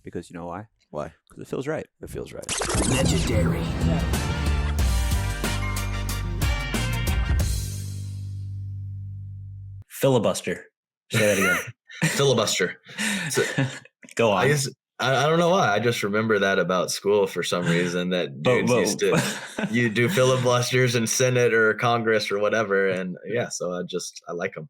because you know why? Why? Because it feels right. It feels right. Legendary. Filibuster. Say that again. Filibuster. So, Go on. I don't know why. I just remember that about school for some reason, that dudes used to you do filibusters in Senate or Congress or whatever. And yeah, so I like them.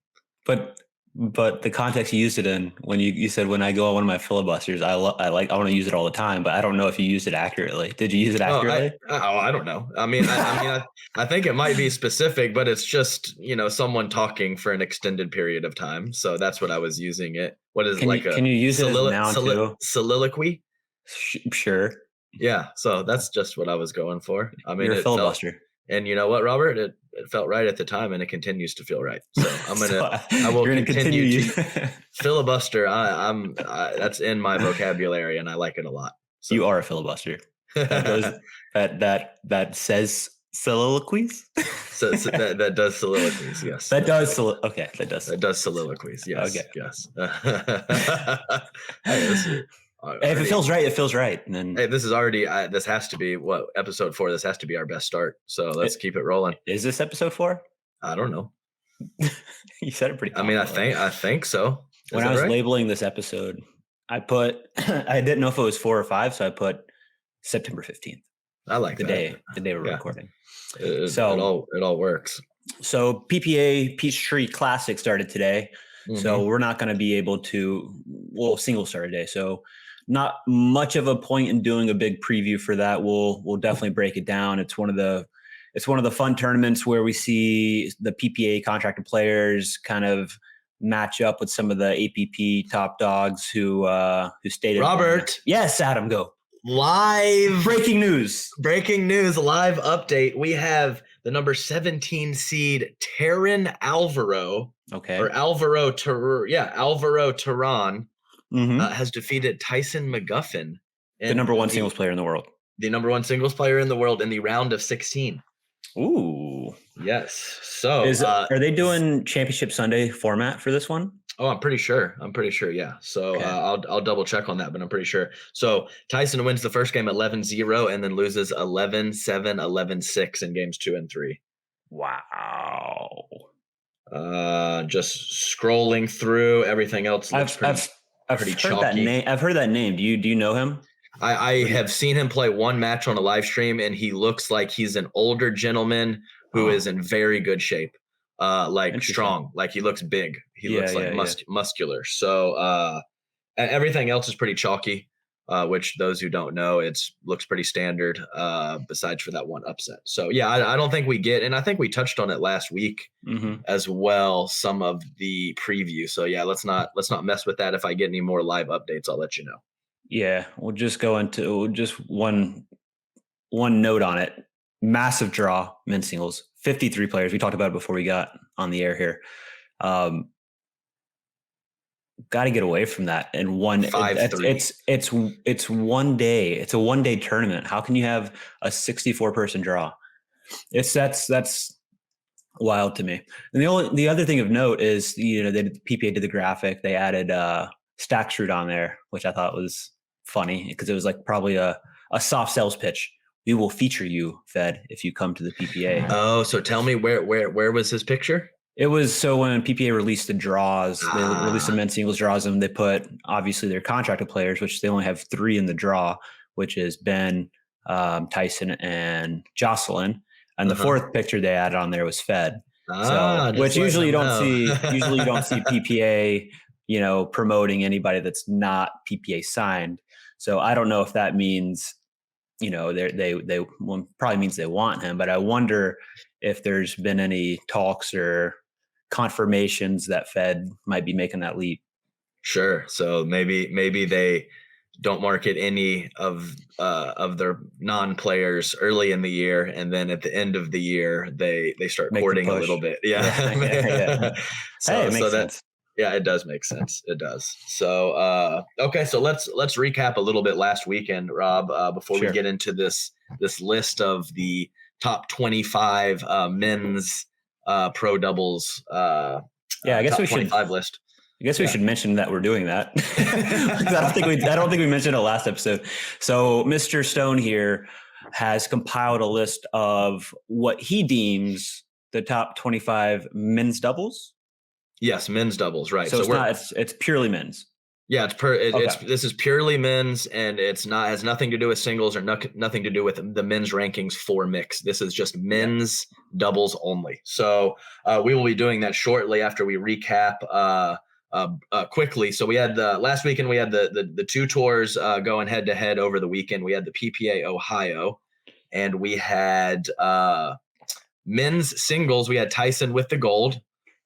But the context you used it in, when you said, when I go on one of my filibusters, I want to use it all the time, but I don't know if you used it accurately. Did you use it accurately? I don't know. I think it might be specific, but it's just, someone talking for an extended period of time. So that's what I was using it. What is can you use it as a noun too? Soliloquy? Sure. Yeah. So that's just what I was going for. You're a filibuster. And you know what, Robert? It felt right at the time, and it continues to feel right. So I will continue to filibuster. That's in my vocabulary, and I like it a lot. So. You are a filibuster. That says soliloquies. So that does soliloquies. Yes. That does. Okay. That does soliloquies. Yes. Okay. Yes. If it feels right, it feels right. And then, hey, this is already. This has to be episode 4. This has to be our best start. So let's keep it rolling. Is this episode 4? I don't know. You said it pretty. I mean, I think so. When I was labeling this episode, I didn't know if it was 4 or 5, so I put September 15th. I like the day we're recording. It all works. So PPA Peachtree Classic started today. Mm-hmm. So we're not going to be able to. Single star today. So not much of a point in doing a big preview for that. We'll definitely break it down. It's one of the fun tournaments where we see the PPA contracted players kind of match up with some of the APP top dogs who stayed. Robert. Yes, Adam, go. Live breaking news, live update. We have the number 17 seed Terran Alvaro. Okay. Or Alvaro Tehran. Mm-hmm. Has defeated Tyson McGuffin. The number 1 singles player in the world. The number 1 singles player in the world in the round of 16. Ooh. Yes. So are they doing Championship Sunday format for this one? Oh, I'm pretty sure. Yeah. So okay. I'll double check on that, but I'm pretty sure. So Tyson wins the first game 11-0 and then loses 11-7, 11-6 in games 2 and 3. Wow. Just scrolling through everything else. I've heard that name. I've heard that name. Do you know him? I have seen him play one match on a live stream, and he looks like he's an older gentleman who is in very good shape. Like strong, like he looks big. He looks like muscular. So everything else is pretty chalky, which those who don't know, looks pretty standard, besides for that one upset. So yeah, I don't think we get, and I think we touched on it last week as well, some of the preview. So yeah, let's not mess with that. If I get any more live updates, I'll let you know. Yeah, we'll just go into just one note on it. Massive draw, men's singles, 53 players. We talked about it before we got on the air here. Got to get away from that. And it's 1 day. It's a 1 day tournament. How can you have a 64 person draw? That's wild to me. And the other thing of note is, PPA did the graphic. They added Stack Root on there, which I thought was funny because it was like probably a soft sales pitch. We will feature you, Fed, if you come to the PPA. Oh, so tell me where was his picture? It was so when PPA released the draws, they released the men's singles draws, and they put obviously their contracted players, which they only have 3 in the draw, which is Ben, Tyson, and Jocelyn. And the 4th picture they added on there was Fed. Which usually you don't see. Usually you don't see PPA, promoting anybody that's not PPA signed. So I don't know if that means, they probably means they want him, but I wonder if there's been any talks or confirmations that Fed might be making that leap. Sure. So maybe they don't market any of their non-players early in the year, and then at the end of the year they start courting a little bit. Yeah. So it makes sense. Yeah, it does make sense. It does. So okay, so let's recap a little bit last weekend, Rob, before we get into this list of the top 25 men's pro doubles. I guess we should 25 list. I guess we should mention that we're doing that. I don't think we mentioned it last episode. So Mr. Stone here has compiled a list of what he deems the top 25 men's doubles. Yes, men's doubles, right? So it's purely men's. Yeah, this is purely men's, and has nothing to do with singles or nothing to do with the men's rankings for mix. This is just men's doubles only. So we will be doing that shortly after we recap quickly. So we had last weekend we had the two tours going head to head over the weekend. We had the PPA Ohio, and we had men's singles. We had Tyson with the gold,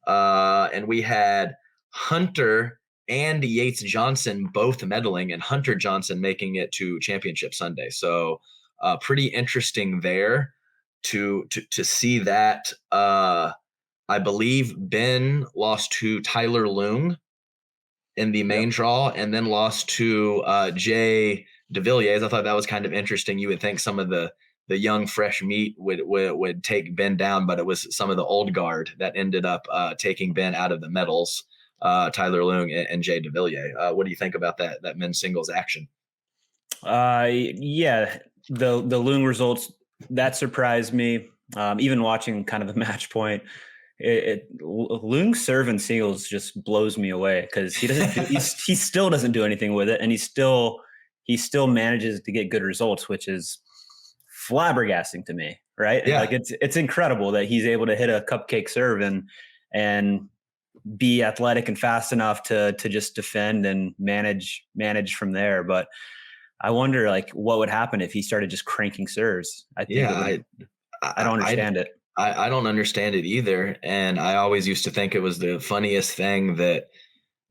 and we had Hunter and Yates Johnson both medaling, and Hunter Johnson making it to Championship Sunday. So pretty interesting there to see that. I believe Ben lost to Tyler Leung in the main draw, and then lost to Jay DeVilliers. I thought that was kind of interesting. You would think some of the young fresh meat would take Ben down, but it was some of the old guard that ended up taking Ben out of the medals. Tyler Leung and Jay DeVilliers. What do you think about that men's singles action? The Leung results that surprised me. Even watching kind of the match point, Leung's serve in singles just blows me away because he still doesn't do anything with it, and he still manages to get good results, which is flabbergasting to me, right? Yeah. Like it's incredible that he's able to hit a cupcake serve and be athletic and fast enough to just defend and manage from there. But I wonder like what would happen if he started just cranking serves. I don't understand it. I don't understand it either. And I always used to think it was the funniest thing that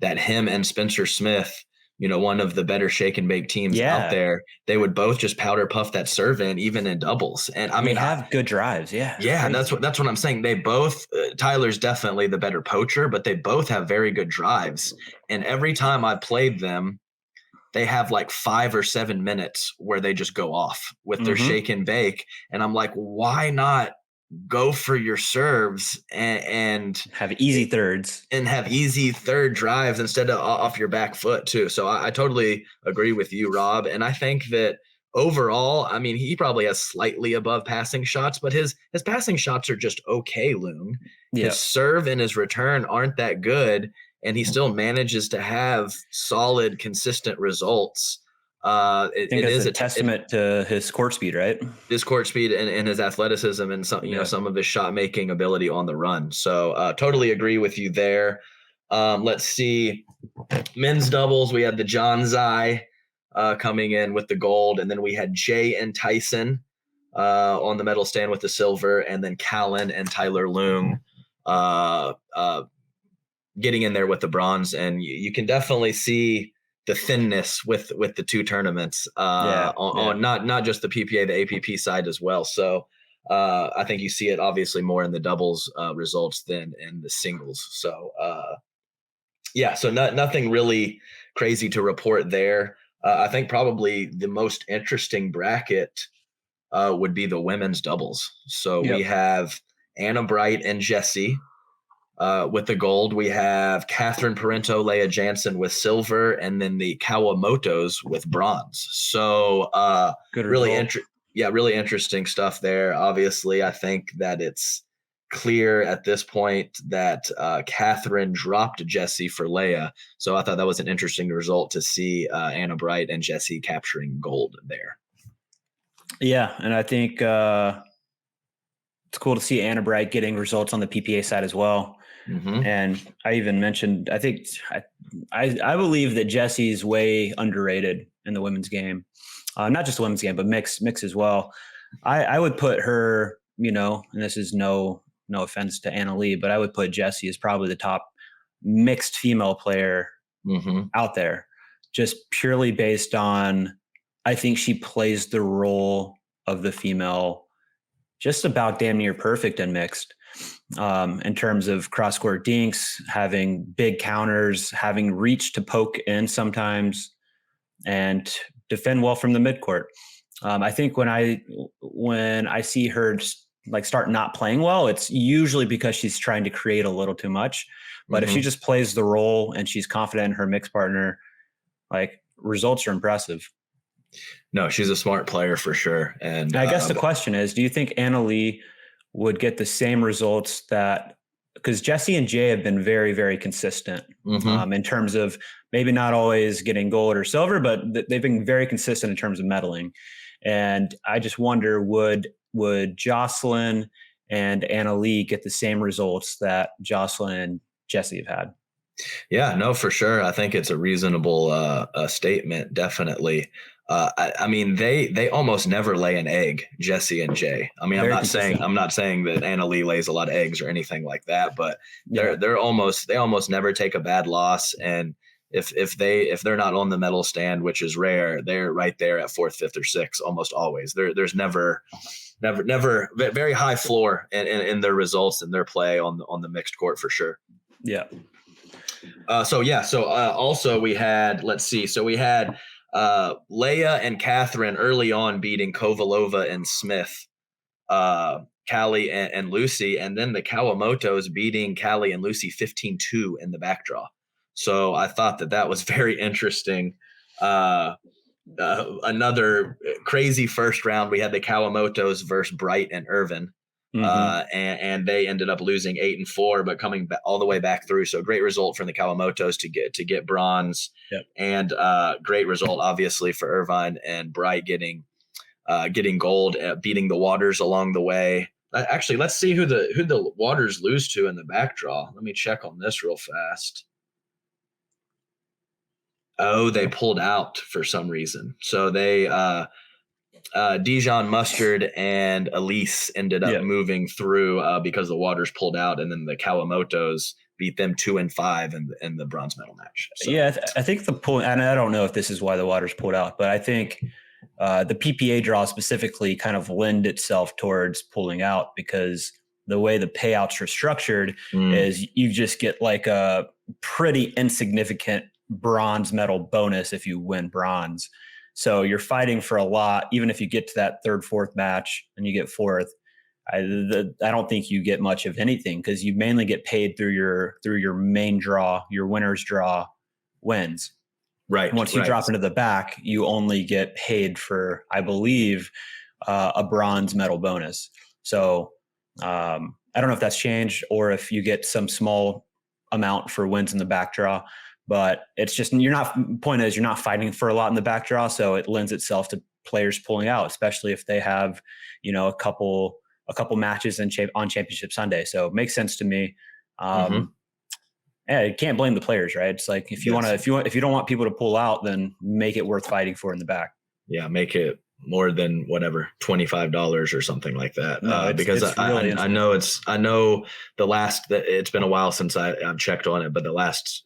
him and Spencer Smith, one of the better shake and bake teams out there, they would both just powder puff that serve in, even in doubles. And I mean, they have good drives. Yeah. Yeah. That's what I'm saying. They both, Tyler's definitely the better poacher, but they both have very good drives. And every time I played them, they have like 5 or 7 minutes where they just go off with their shake and bake. And I'm like, why not go for your serves and have easy thirds and have easy third drives instead of off your back foot too. So I totally agree with you, Rob. And I think that overall, I mean, he probably has slightly above passing shots, but his passing shots are just okay, Leung. Yep. His serve and his return aren't that good, and he still manages to have solid, consistent results. I think it's a testament to his court speed, right? His court speed and his athleticism and some, some of his shot making ability on the run. So totally agree with you there. Let's see. Men's doubles, we had the John Zai coming in with the gold, and then we had Jay and Tyson on the medal stand with the silver, and then Collin and Tyler Leung getting in there with the bronze. And you can definitely see the thinness with the two tournaments on not just the PPA, the APP side as well. So I think you see it obviously more in the doubles results than in the singles. So so nothing really crazy to report there. I think probably the most interesting bracket would be the women's doubles. So we have Anna Bright and Jessie with the gold. We have Catherine Parento, Leah Jansen with silver, and then the Kawamotos with bronze. So really interesting stuff there. Obviously, I think that it's clear at this point that Catherine dropped Jessie for Leah. So I thought that was an interesting result to see Anna Bright and Jessie capturing gold there. Yeah, and I think it's cool to see Anna Bright getting results on the PPA side as well. Mm-hmm. And I even mentioned, I think I believe that Jessie's way underrated in the women's game, not just the women's game, but mix as well. I would put her, and this is no offense to Anna Lee, but I would put Jessie as probably the top mixed female player out there, just purely based on, I think she plays the role of the female just about damn near perfect in mixed. In terms of cross-court dinks, having big counters, having reach to poke in sometimes, and defend well from the midcourt. I think when I see her like start not playing well, it's usually because she's trying to create a little too much. But if she just plays the role and she's confident in her mixed partner, like results are impressive. No, she's a smart player for sure. And I guess the question is, do you think Anna Leigh would get the same results that, because Jessie and Jay have been very, very consistent in terms of maybe not always getting gold or silver, but they've been very consistent in terms of medaling. And I just wonder, would Jocelyn and Anna Leigh get the same results that Jocelyn and Jessie have had? Yeah, no, for sure. I think it's a reasonable statement. Definitely. I mean, they almost never lay an egg, Jessie and Jay. I mean, I'm not saying that Anna Leigh lays a lot of eggs or anything like that, but they almost never take a bad loss. And if they're not on the medal stand, which is rare, they're right there at 4th, 5th, or 6th almost always. There's never very high floor in their results and their play on the mixed court for sure. Yeah. Also we had, let's see. So we had Leia and Catherine early on beating Kovalova and Smith, Callie and Lucy, and then the Kawamotos beating Callie and Lucy 15-2 in the back draw. So I thought that was very interesting. Another crazy first round. We had the Kawamotos versus Bright and Irvin. And they ended up losing 8-4, but coming all the way back through. So great result for the Kawamotos to get bronze, and great result obviously for Irvine and Bright getting gold, beating the Waters along the way. Actually, let's see who the Waters lose to in the back draw. Let me check on this real fast. Oh, they pulled out for some reason. So they Dijon Mustard and Elise ended up moving through because the Waters pulled out, and then the Kawamotos beat them 2-5 in the bronze medal match. So. Yeah, I think the point, and I don't know if this is why the Waters pulled out, but I think the PPA draw specifically kind of lend itself towards pulling out, because the way the payouts are structured is you just get like a pretty insignificant bronze medal bonus if you win bronze. So you're fighting for a lot, even if you get to that 3rd, 4th match and you get 4th. I don't think you get much of anything, because you mainly get paid through your main draw, your winner's draw wins. Right. Once you drop into the back, you only get paid for, I believe, a bronze medal bonus. So I don't know if that's changed or if you get some small amount for wins in the back draw. But it's just, point is you're not fighting for a lot in the back draw. So it lends itself to players pulling out, especially if they have, a couple matches on Championship Sunday. So it makes sense to me. Yeah, you can't blame the players, right? It's like, if you don't want people to pull out, then make it worth fighting for in the back. Yeah. Make it more than whatever, $25 or something like that. Because I know it's been a while since I've checked on it, but the last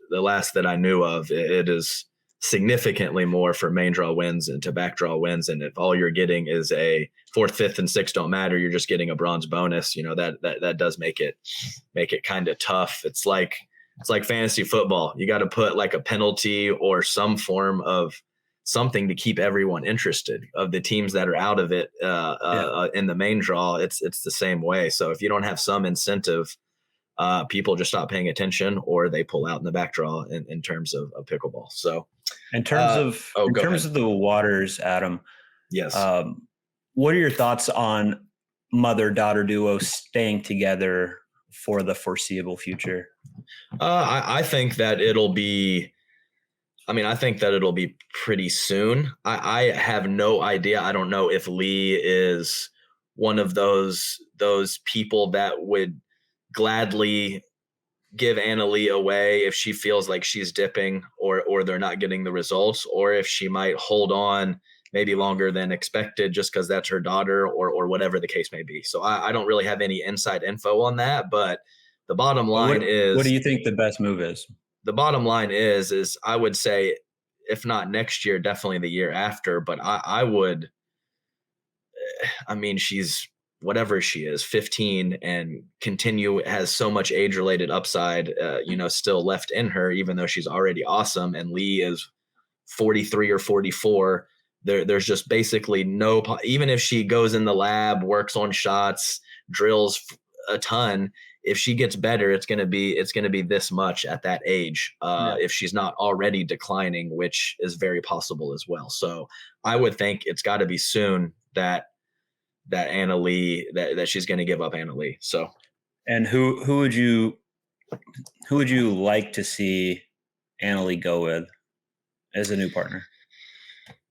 that I knew of, it is significantly more for main draw wins and to back draw wins. And if all you're getting is a 4th, 5th, and 6th don't matter, you're just getting a bronze bonus. That does make it kind of tough. It's like fantasy football. You got to put like a penalty or some form of something to keep everyone interested. Of the teams that are out of it in the main draw, it's the same way. So if you don't have some incentive, people just stop paying attention, or they pull out in the back draw in terms of pickleball. So in terms of the Waters, Adam, yes. What are your thoughts on mother-daughter duo staying together for the foreseeable future? I think that it'll be pretty soon. I have no idea. I don't know if Leigh is one of those people that would gladly give Anna Leigh away if she feels like she's dipping or they're not getting the results, or if she might hold on maybe longer than expected just because that's her daughter or whatever the case may be. So I don't really have any inside info on that, but the bottom line is, what do you think the best move is? The bottom line is I would say, if not next year, definitely the year after. But she's whatever she is, 15, and has so much age-related upside, still left in her, even though she's already awesome. And Leigh is 43 or 44. There's just basically even if she goes in the lab, works on shots, drills a ton. If she gets better, it's going to be this much at that age. If she's not already declining, which is very possible as well. So I would think it's got to be soon that Anna Leigh, that she's going to give up Anna Leigh. So, and who would you like to see Anna Leigh go with as a new partner?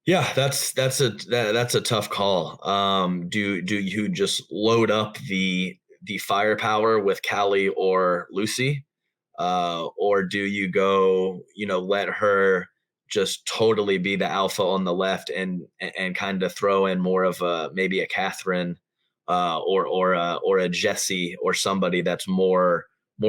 Yeah, that's a tough call. Do you just load up the firepower with Callie or Lucy, or do you go, let her just totally be the alpha on the left and kind of throw in more of maybe a Catherine, or a Jessie, or somebody that's more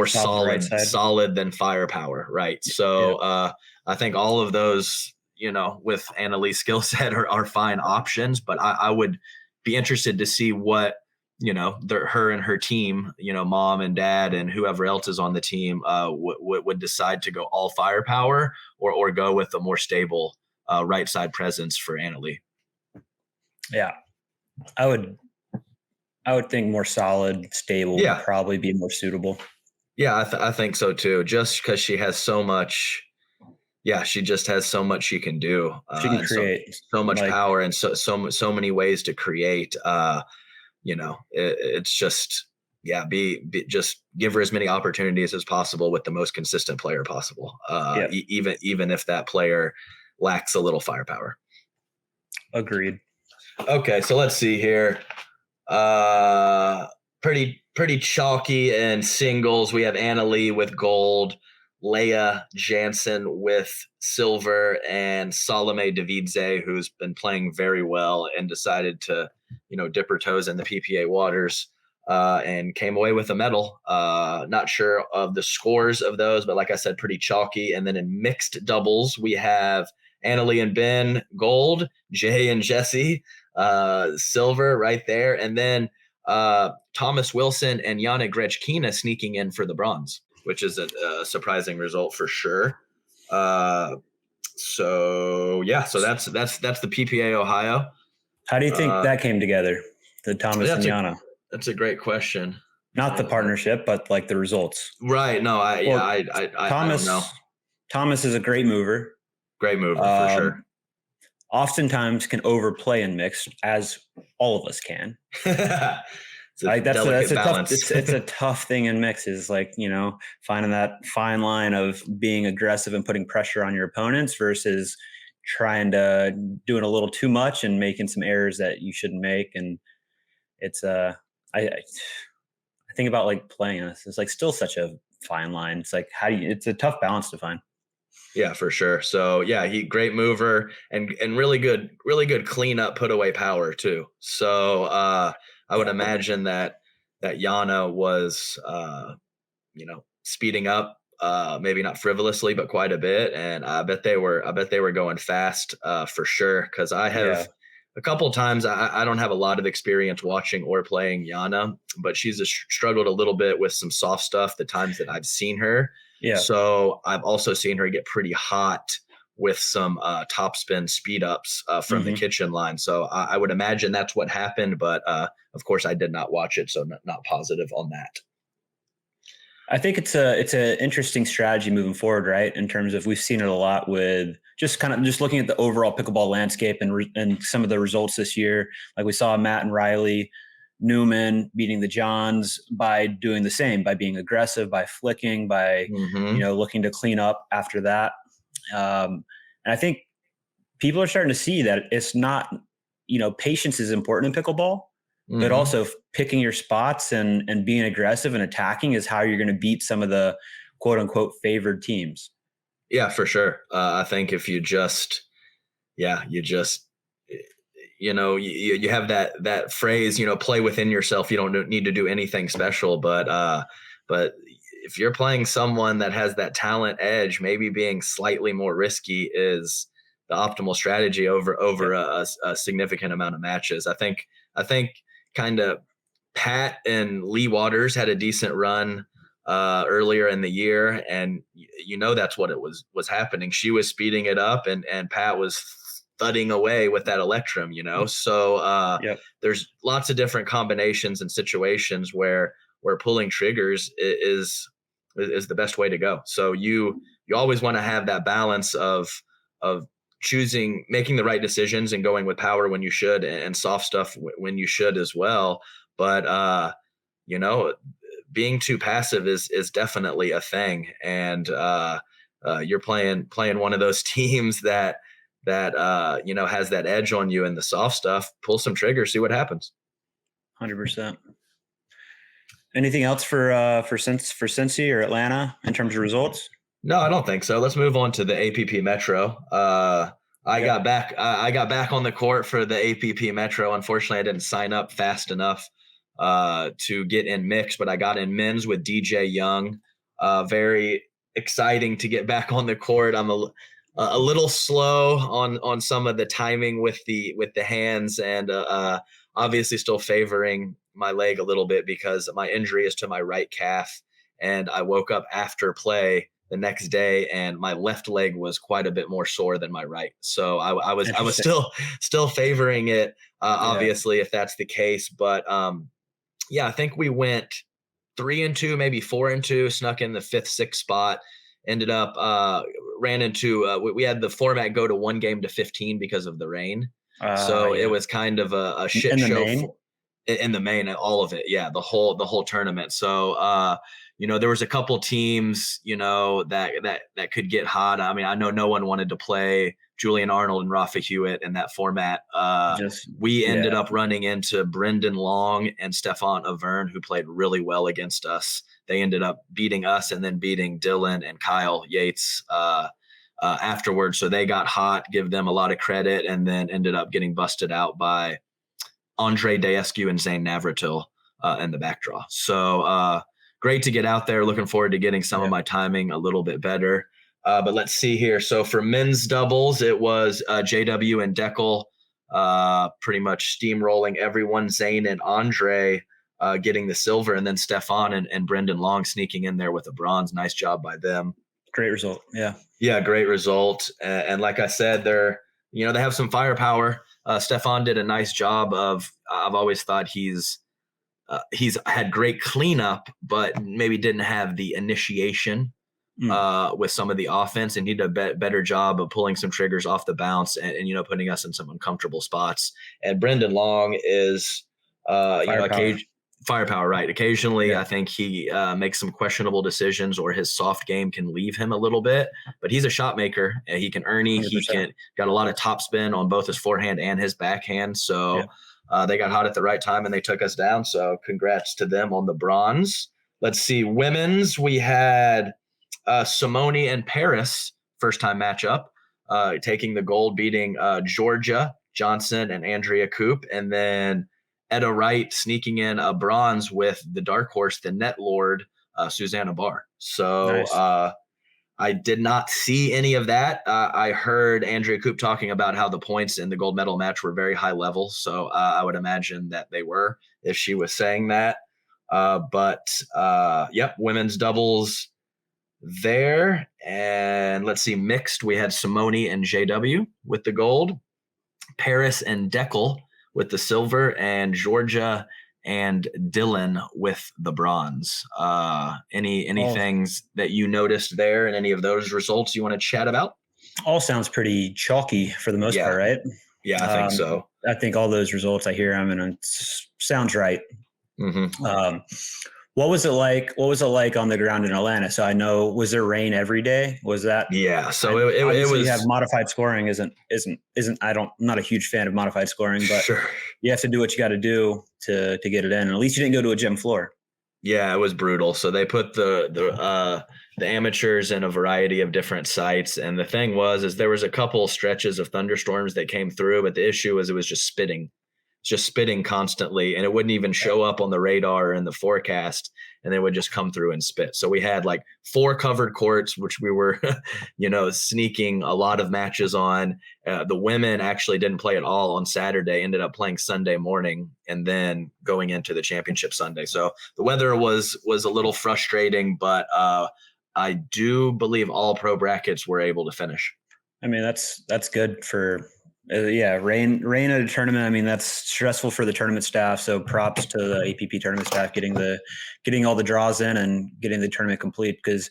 solid than firepower, right? So I think all of those, with Anna Leigh's skill set are fine options, but I would be interested to see what, her and her team, mom and dad and whoever else is on the team, would decide to go all firepower or go with a more stable right side presence for Anna Leigh. Yeah, I would think more solid, stable would probably be more suitable. Yeah, I think so too. Just because she has so much. Yeah, she just has so much she can do. She can create so much power and so many ways to create. It's just just give her as many opportunities as possible with the most consistent player possible. Even if that player lacks a little firepower. Agreed. Okay, so let's see here. Pretty chalky in singles. We have Anna Leigh with gold, Leia Jansen with silver, and Salome Davidze, who's been playing very well and decided to, dip her toes in the PPA waters, and came away with a medal. Not sure of the scores of those, but like I said, pretty chalky. And then in mixed doubles, we have Anna Leigh and Ben gold, Jay and Jesse silver right there. And then Thomas Wilson and Yana Grechkina sneaking in for the bronze, which is a surprising result for sure. So that's the PPA Ohio. How do you think that came together, the Thomas and Yana? That's a great question. Not the partnership, but like the results. Right. No, I don't know. Thomas is a great mover. Great mover for sure. Oftentimes can overplay in mixed, as all of us can. It's a tough thing in mixes, like, finding that fine line of being aggressive and putting pressure on your opponents versus trying to doing a little too much and making some errors that you shouldn't make. And it's I think about like playing this. It's like still such a fine line. It's like it's a tough balance to find. Yeah, for sure. So he great mover and really good cleanup put away power too. So I would imagine that Yana was speeding up, maybe not frivolously, but quite a bit. And I bet they were going fast for sure. Cause I have a couple of times, I don't have a lot of experience watching or playing Yana, but she's struggled a little bit with some soft stuff the times that I've seen her. Yeah. So I've also seen her get pretty hot with some top spin speed ups from the kitchen line. So I would imagine that's what happened. But of course, I did not watch it, so not positive on that. I think it's an interesting strategy moving forward, right? In terms of we've seen it a lot with just looking at the overall pickleball landscape and some of the results this year. Like we saw Matt and Riley Newman beating the Johns by doing the same, by being aggressive, by flicking, by looking to clean up after that. And I think people are starting to see that it's not, patience is important in pickleball, but also picking your spots and being aggressive and attacking is how you're going to beat some of the quote unquote favored teams. Yeah, for sure. I think if you just, you have that phrase, play within yourself. You don't need to do anything special, but if you're playing someone that has that talent edge, maybe being slightly more risky is the optimal strategy over a significant amount of matches. I think kind of Pat and Lee Waters had a decent run earlier in the year, and that's what it was happening. She was speeding it up, and Pat was thudding away with that electrum, So There's lots of different combinations and situations where pulling triggers is the best way to go. So you always want to have that balance of making the right decisions and going with power when you should, and soft stuff when you should as well. But being too passive is definitely a thing, and you're playing one of those teams that has that edge on you in the soft stuff. Pull some triggers, see what happens. 100%. Anything else for Cincy or Atlanta in terms of results? No, I don't think so. Let's move on to the APP Metro. I got back on the court for the APP Metro. Unfortunately, I didn't sign up fast enough to get in mixed, but I got in men's with DJ Young. Very exciting to get back on the court. I'm a little slow on some of the timing with the hands, and obviously still favoring my leg a little bit because my injury is to my right calf, and I woke up after play the next day and my left leg was quite a bit more sore than my right. So I was still favoring it, obviously, if that's the case. But I think we went 3-2, maybe 4-2, snuck in the 5th, 6th spot. Ended up ran into we had the format go to 1 game to 15 because of the rain. It was kind of a shit show in the main, all of it. Yeah, the whole tournament. So there was a couple teams, that could get hot. I mean, I know no one wanted to play Julian Arnold and Rafa Hewitt in that format. We ended up running into Brendan Long and Stefan Avern, who played really well against us. They ended up beating us and then beating Dylan and Kyle Yates afterwards. So they got hot, give them a lot of credit, and then ended up getting busted out by Andrei, Daescu, and Zane Navratil in the back draw. So great to get out there. Looking forward to getting some of my timing a little bit better. But let's see here. So for men's doubles, it was JW and Deckel pretty much steamrolling everyone. Zane and Andrei getting the silver, and then Stefan and Brendan Long sneaking in there with a bronze. Nice job by them. Great result. Yeah, great result. And like I said, they have some firepower. Stefan did a nice job I've always thought he's had great cleanup, but maybe didn't have the initiation with some of the offense, and he did a better job of pulling some triggers off the bounce and putting us in some uncomfortable spots. And Brendan Long is firepower, right? Occasionally, I think he makes some questionable decisions, or his soft game can leave him a little bit. But he's a shot maker. He can Ernie. 100%. He got a lot of top spin on both his forehand and his backhand. So they got hot at the right time and they took us down. So congrats to them on the bronze. Let's see, women's. We had Simone and Paris first time matchup, taking the gold, beating Georgia Johnson and Andrea Coop, and then Etta Wright sneaking in a bronze with the dark horse, the net lord, Susanna Barr. So nice. I did not see any of that. I heard Andrea Coop talking about how the points in the gold medal match were very high level. So I would imagine that they were, if she was saying that. Women's doubles there. And let's see, mixed, we had Simone and JW with the gold, Paris and Deckel with the silver, and Georgia and Dylan with the bronze. Any things that you noticed there and any of those results you want to chat about? All sounds pretty chalky for the most part, right? Yeah, I think so. I think all those results I hear, sounds right. Mm-hmm. What was it like? What was it like on the ground in Atlanta? So I know, was there rain every day? Was that? Yeah. So it was. You have modified scoring. I'm not a huge fan of modified scoring, but you have to do what you got to do to get it in. And at least you didn't go to a gym floor. Yeah, it was brutal. So they put the amateurs in a variety of different sites, and the thing is there was a couple stretches of thunderstorms that came through, but the issue was it was just spitting constantly, and it wouldn't even show up on the radar or in the forecast, and they would just come through and spit. So we had like 4 covered courts, which we were, sneaking a lot of matches on. The women actually didn't play at all on Saturday, ended up playing Sunday morning and then going into the championship Sunday. So the weather was a little frustrating, but I do believe all pro brackets were able to finish. I mean, that's good for Rain at a tournament. I mean, that's stressful for the tournament staff. So props to the APP tournament staff getting all the draws in and getting the tournament complete, because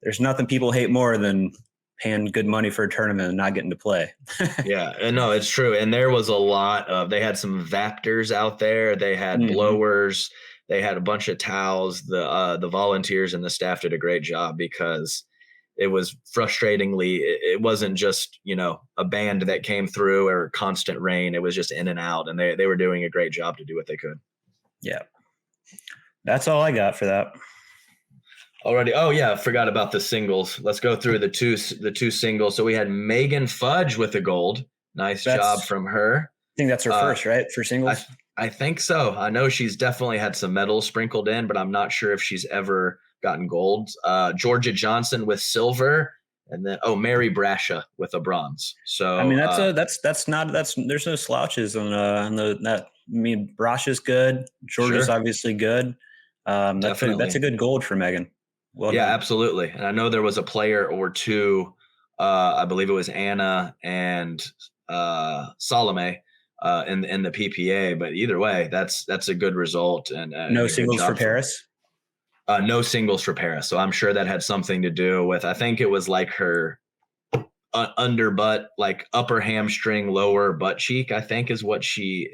there's nothing people hate more than paying good money for a tournament and not getting to play. Yeah, and no, it's true. And there was a lot of, they had some Vaptors out there. They had blowers. They had a bunch of towels. The volunteers and the staff did a great job, because it was frustratingly, it wasn't just, a band that came through or constant rain. It was just in and out, and they were doing a great job to do what they could. Yeah. That's all I got for that. Already. Oh yeah, I forgot about the singles. Let's go through the two singles. So we had Megan Fudge with the gold. Nice job from her. I think that's her first, right? For singles? I think so. I know she's definitely had some medals sprinkled in, but I'm not sure if she's ever gotten gold. Georgia Johnson with silver, and then Mary Brasha with a bronze. So I mean, there's no slouches on that. I mean, Brasha's good. Georgia's obviously good. That's a good gold for Megan. Well done. Absolutely. And I know there was a player or two, I believe it was Anna and Salome in the PPA, but either way, that's a good result. And no singles for Paris. No singles for Paris. So I'm sure that had something to do with, I think it was like her under butt, like upper hamstring, lower butt cheek, I think is what she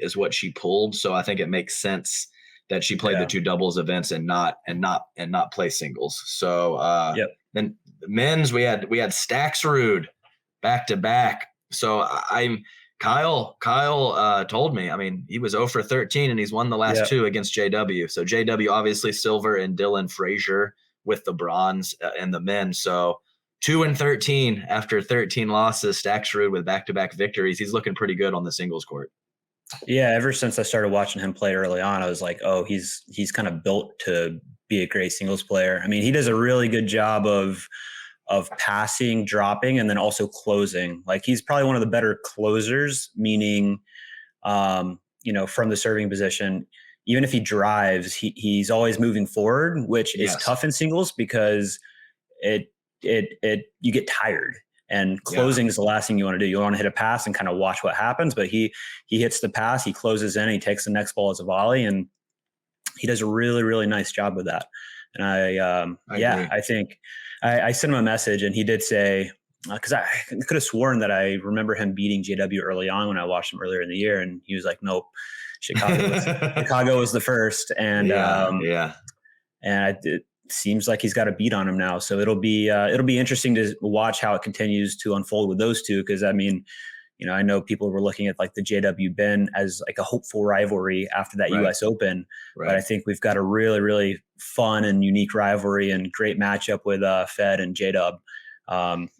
pulled. So I think it makes sense that she played the two doubles events and not play singles. So then the men's, we had Staxrud back to back. So Kyle told me, I mean, he was 0 for 13 and he's won the last two against JW. So JW obviously silver, and Dylan Frazier with the bronze in the men. So 2 and 13 after 13 losses. Staxrud with back-to-back victories. He's looking pretty good on the singles court. Yeah, ever since I started watching him play early on, I was like, oh, he's kind of built to be a great singles player. I mean, he does a really good job of passing, dropping, and then also closing. Like, he's probably one of the better closers, meaning, from the serving position, even if he drives, he's always moving forward, which is tough in singles because you get tired. And closing is the last thing you want to do. You want to hit a pass and kind of watch what happens, but he hits the pass, he closes in, he takes the next ball as a volley, and he does a really, really nice job with that. And I think I sent him a message, and he did say, because I could have sworn that I remember him beating JW early on when I watched him earlier in the year, and he was like, nope, Chicago was the first. And it seems like he's got a beat on him now. So it'll be interesting to watch how it continues to unfold with those two. Cause I mean, I know people were looking at like the JW Ben as like a hopeful rivalry after that US Open, but I think we've got a really, really fun and unique rivalry and great matchup with Fed and JW.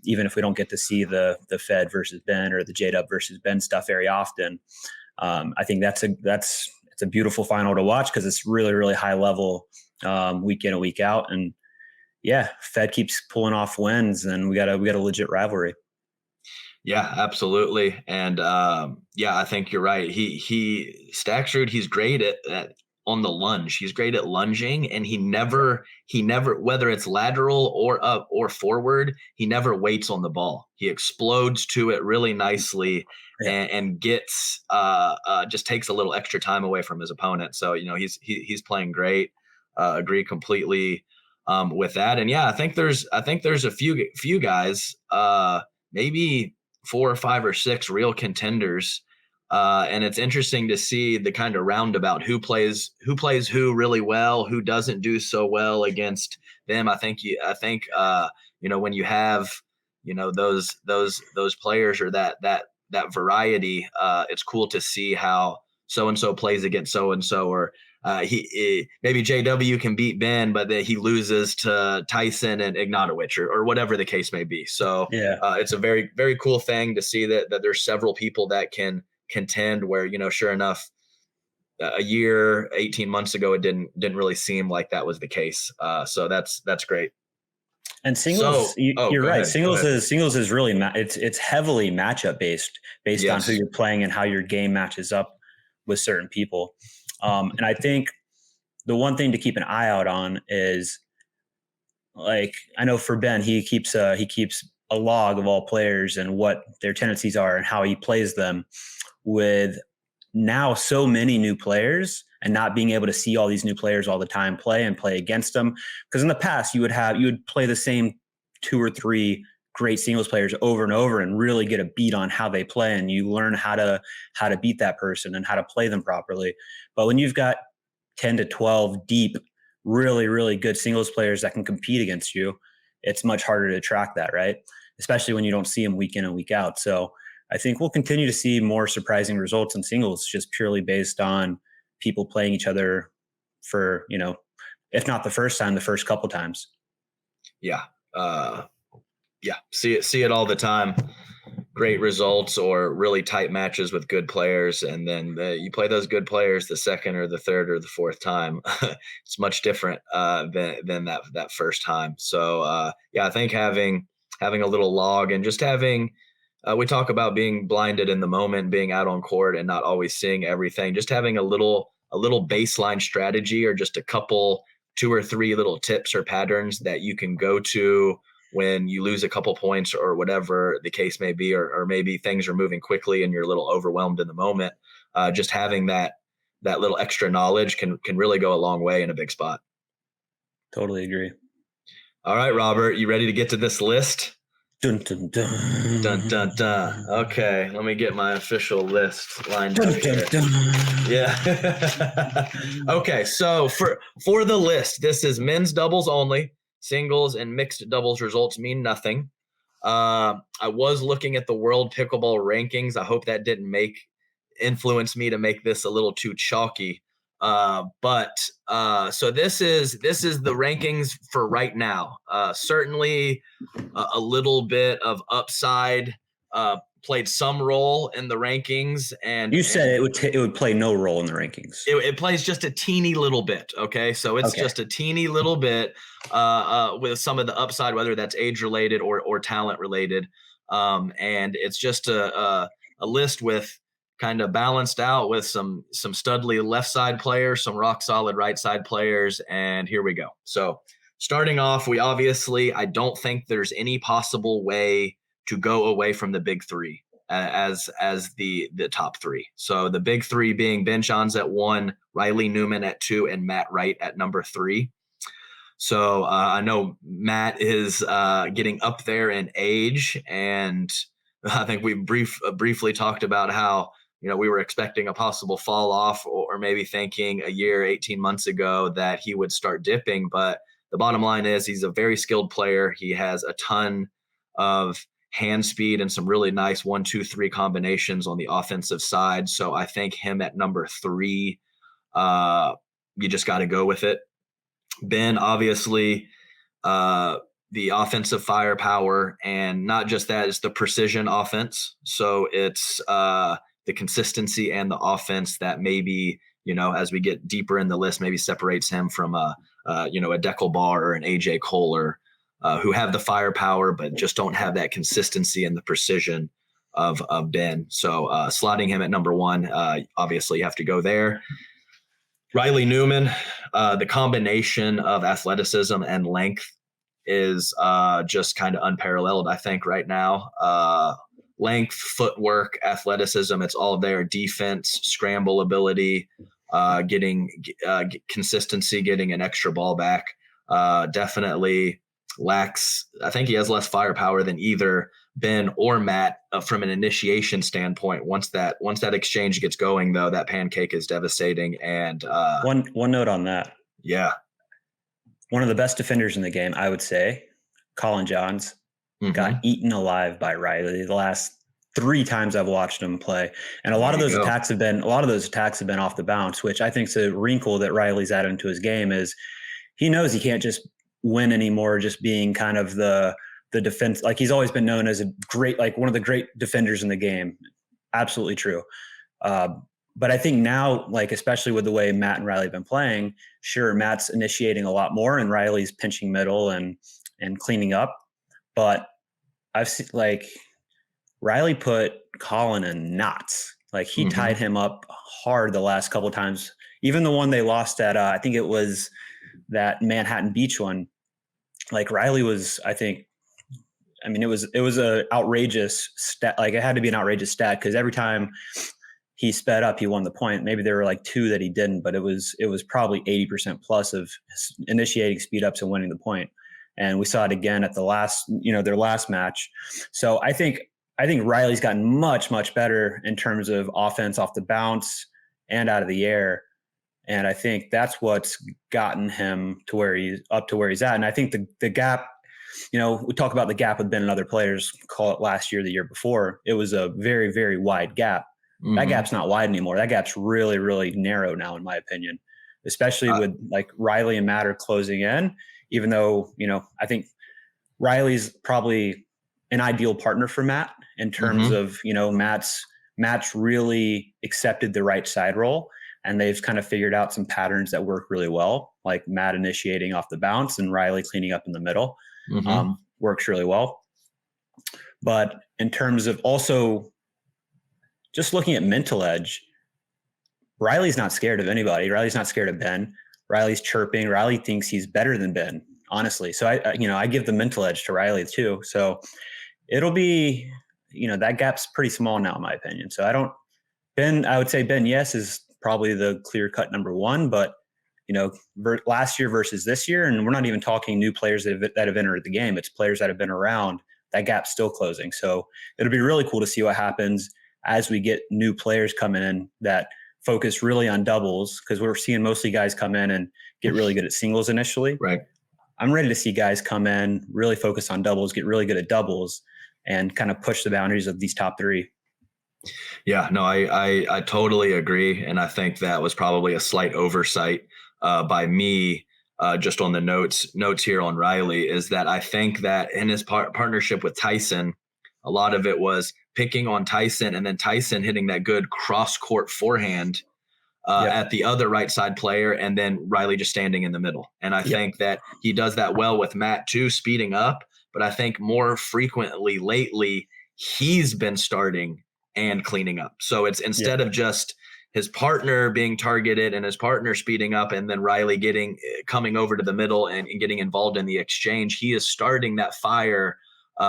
Even if we don't get to see the Fed versus Ben or the JW versus Ben stuff very often. I think it's a beautiful final to watch because it's really, really high level, week in and week out. And Fed keeps pulling off wins, and we got a legit rivalry. Yeah, absolutely. And I think you're right. Staxrud, he's great at on the lunge. He's great at lunging, and he never, whether it's lateral or up or forward, he never waits on the ball. He explodes to it really nicely and gets just takes a little extra time away from his opponent. So, he's playing great. Agree completely with that. And I think there's a few guys, maybe 4 or 5 or 6 real contenders. And it's interesting to see the kind of roundabout who plays who really well, who doesn't do so well against them. I think when you have, those players or that variety, it's cool to see how so-and-so plays against so-and-so, or maybe JW can beat Ben, but then he loses to Tyson and Ignatowicz or whatever the case may be. So it's a very, very cool thing to see that there's several people that can contend where, sure enough, a year, 18 months ago, it didn't really seem like that was the case. So that's great. And singles, you're right. Singles is really, it's heavily matchup based on who you're playing and how your game matches up with certain people. And I think the one thing to keep an eye out on is, like, I know for Ben, he keeps a log of all players and what their tendencies are and how he plays them, with now so many new players and not being able to see all these new players all the time play and play against them. Because in the past you would play the same 2 or 3 great singles players over and over and really get a beat on how they play, and you learn how to beat that person and how to play them properly. But when you've got 10 to 12 deep, really, really good singles players that can compete against you, it's much harder to track that, right? Especially when you don't see them week in and week out. So I think we'll continue to see more surprising results in singles, just purely based on people playing each other for, if not the first time, the first couple times. Yeah. See it all the time. Great results or really tight matches with good players, and then you play those good players the second or the third or the fourth time. It's much different than that first time. So I think having a little log and just having we talk about being blinded in the moment, being out on court and not always seeing everything. Just having a little baseline strategy, or just a couple 2 or 3 little tips or patterns that you can go to when you lose a couple points or whatever the case may be, or maybe things are moving quickly and you're a little overwhelmed in the moment. Just having that little extra knowledge can really go a long way in a big spot. Totally agree. All right, Robert, you ready to get to this list? Dun, dun, dun. Dun, dun, dun. Okay, let me get my official list lined up here. Yeah. Okay, so for the list, this is men's doubles only. Singles and mixed doubles results mean nothing. I was looking at the World Pickleball rankings. I hope that didn't influence me to make this a little too chalky. But so this is the rankings for right now. Certainly a little bit of upside played some role in the rankings, and you said it would play no role in the rankings. It plays just a teeny little bit. Okay, so it's just a teeny little bit with some of the upside, whether that's age related or talent related, and it's just a list with kind of balanced out with some studly left side players, some rock solid right side players, and here we go. So starting off, I don't think there's any possible way to go away from the big 3 as the top 3. So the big 3 being Ben Johns at 1, Riley Newman at 2, and Matt Wright at number 3. So I know Matt is getting up there in age, and I think we briefly talked about how we were expecting a possible fall off, or maybe thinking a year, 18 months ago that he would start dipping. But the bottom line is he's a very skilled player. He has a ton of hand speed and some really nice 1, 2, 3 combinations on the offensive side. So I think him at number 3, you just got to go with it. Ben, obviously, the offensive firepower, and not just that, it's the precision offense. So it's the consistency and the offense that maybe, as we get deeper in the list, maybe separates him from a Pickleball or an AJ Kohler, who have the firepower but just don't have that consistency and the precision of Ben. So slotting him at number 1, obviously you have to go there. Riley Newman, the combination of athleticism and length is just kind of unparalleled, I think, right now. Length, footwork, athleticism, it's all there. Defense, scramble ability, getting consistency, getting an extra ball back. Definitely lacks. I think he has less firepower than either Ben or Matt from an initiation standpoint. Once that exchange gets going, though, that pancake is devastating. And one note on that. Yeah. One of the best defenders in the game, I would say, Collin Johns, got eaten alive by Riley the last 3 times I've watched him play. And a lot of those attacks have been off the bounce, which I think is a wrinkle that Riley's added into his game. Is he knows he can't just win anymore, just being kind of the defense. Like, he's always been known as one of the great defenders in the game. Absolutely true. But I think now, like, especially with the way Matt and Riley have been playing, sure, Matt's initiating a lot more and Riley's pinching middle and cleaning up. But I've seen, like, Riley put Collin in knots. Like, he tied him up hard the last couple of times. Even the one they lost at, I think it was that Manhattan Beach one. Like, Riley was, I think, I mean, it was a outrageous stat. Like, it had to be an outrageous stat because every time he sped up, he won the point. Maybe there were like 2 that he didn't, but it was probably 80% plus of initiating speed ups and winning the point. And we saw it again at the last, their last match. So I think Riley's gotten much, much better in terms of offense off the bounce and out of the air. And I think that's what's gotten him to where he's at. And I think the gap, we talk about the gap with Ben and other players, call it last year, the year before, it was a very, very wide gap. Mm-hmm. That gap's not wide anymore. That gap's really, really narrow now, in my opinion, especially with like Riley and Matt are closing in, even though, I think Riley's probably an ideal partner for Matt in terms of, Matt's really accepted the right side role, and they've kind of figured out some patterns that work really well, like Matt initiating off the bounce and Riley cleaning up in the middle. Works really well. But in terms of also just looking at mental edge, Riley's not scared of anybody. Riley's not scared of Ben. Riley's chirping. Riley thinks he's better than Ben, honestly. So I give the mental edge to Riley too. So it'll be, that gap's pretty small now, in my opinion. So I would say Ben, yes, is probably the clear cut number 1, but last year versus this year, and we're not even talking new players that have entered the game. It's players that have been around. That gap's still closing. So it'll be really cool to see what happens as we get new players coming in that focus really on doubles, because we're seeing mostly guys come in and get really good at singles initially. Right. I'm ready to see guys come in, really focus on doubles, get really good at doubles, and kind of push the boundaries of these top 3. Yeah, no, I totally agree. And I think that was probably a slight oversight by me, just on the notes here on Riley, is that I think that in his partnership with Tyson, a lot of it was picking on Tyson and then Tyson hitting that good cross-court forehand at the other right side player, and then Riley just standing in the middle. And I think that he does that well with Matt too, speeding up. But I think more frequently lately, he's been starting and cleaning up. So it's instead of just his partner being targeted and his partner speeding up and then Riley coming over to the middle and getting involved in the exchange, he is starting that fire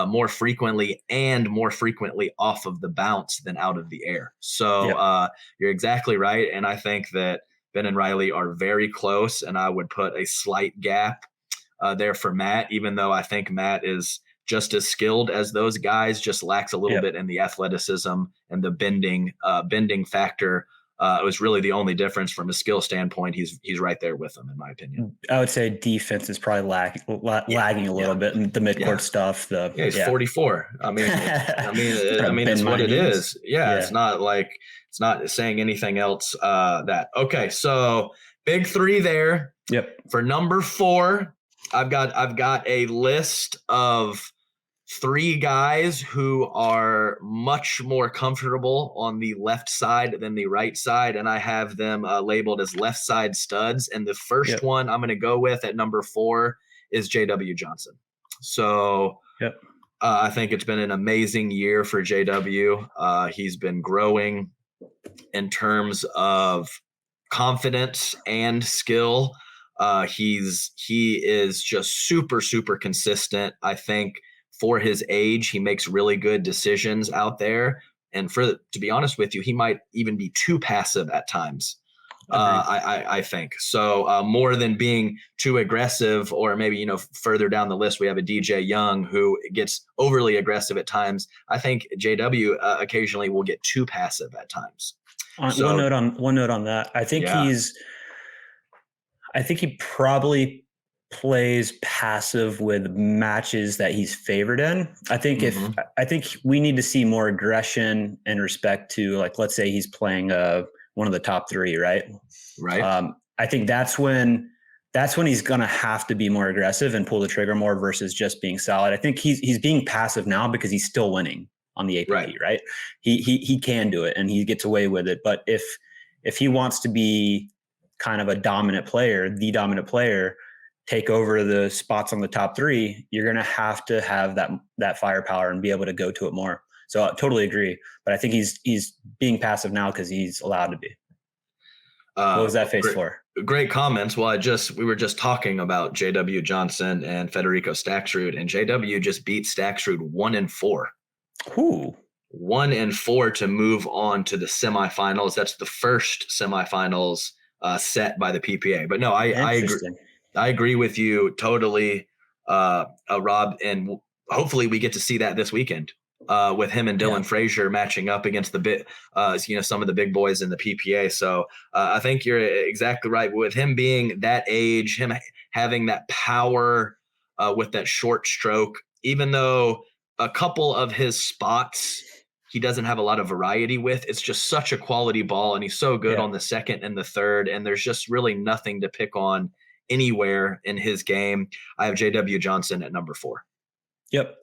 more frequently and more frequently off of the bounce than out of the air. So you're exactly right. And I think that Ben and Riley are very close, and I would put a slight gap there for Matt, even though I think Matt is just as skilled as those guys, just lacks a little bit in the athleticism and the bending factor. It was really the only difference from a skill standpoint. He's right there with them, in my opinion. I would say defense is probably lagging a little bit in the midcourt stuff. He's 44. I mean, it's what it is. It's not saying anything else. Okay. So big 3 there. Yep. For number 4, I've got a list of 3 guys who are much more comfortable on the left side than the right side, and I have them labeled as left side studs. And the first one I'm going to go with at number 4 is JW Johnson. So I think it's been an amazing year for JW. He's been growing in terms confidence and skill. He is just super, super consistent. I think for his age, he makes really good decisions out there. And to be honest with you, he might even be too passive at times. I think so, more than being too aggressive, or maybe, further down the list, we have a DJ Young who gets overly aggressive at times. I think JW occasionally will get too passive at times. One note on that. I think he probably plays passive with matches that he's favored in. I think I think we need to see more aggression in respect to, like, let's say he's playing one of the top 3, right? Right. I think that's when he's going to have to be more aggressive and pull the trigger more versus just being solid. I think he's being passive now because he's still winning on the APP, right? He can do it and he gets away with it. But if he wants to be kind of the dominant player, take over the spots on the top 3, you're going to have that firepower and be able to go to it more. So I totally agree. But I think he's being passive now because he's allowed to be. What was that face for? Great comments. Well, we were just talking about JW Johnson and Federico Staksrud, and JW just beat Staksrud 1-4. Ooh. 1-4 to move on to the semifinals. That's the first semifinals set by the PPA. But no, I agree with you totally, Rob, and hopefully we get to see that this weekend. With him and Dylan Frazier matching up against some of the big boys in the PPA. So I think you're exactly right. With him being that age, him having that power with that short stroke, even though a couple of his spots he doesn't have a lot of variety with, it's just such a quality ball, and he's so good on the second and the third, and there's just really nothing to pick on anywhere in his game. I have JW Johnson at number 4. Yep.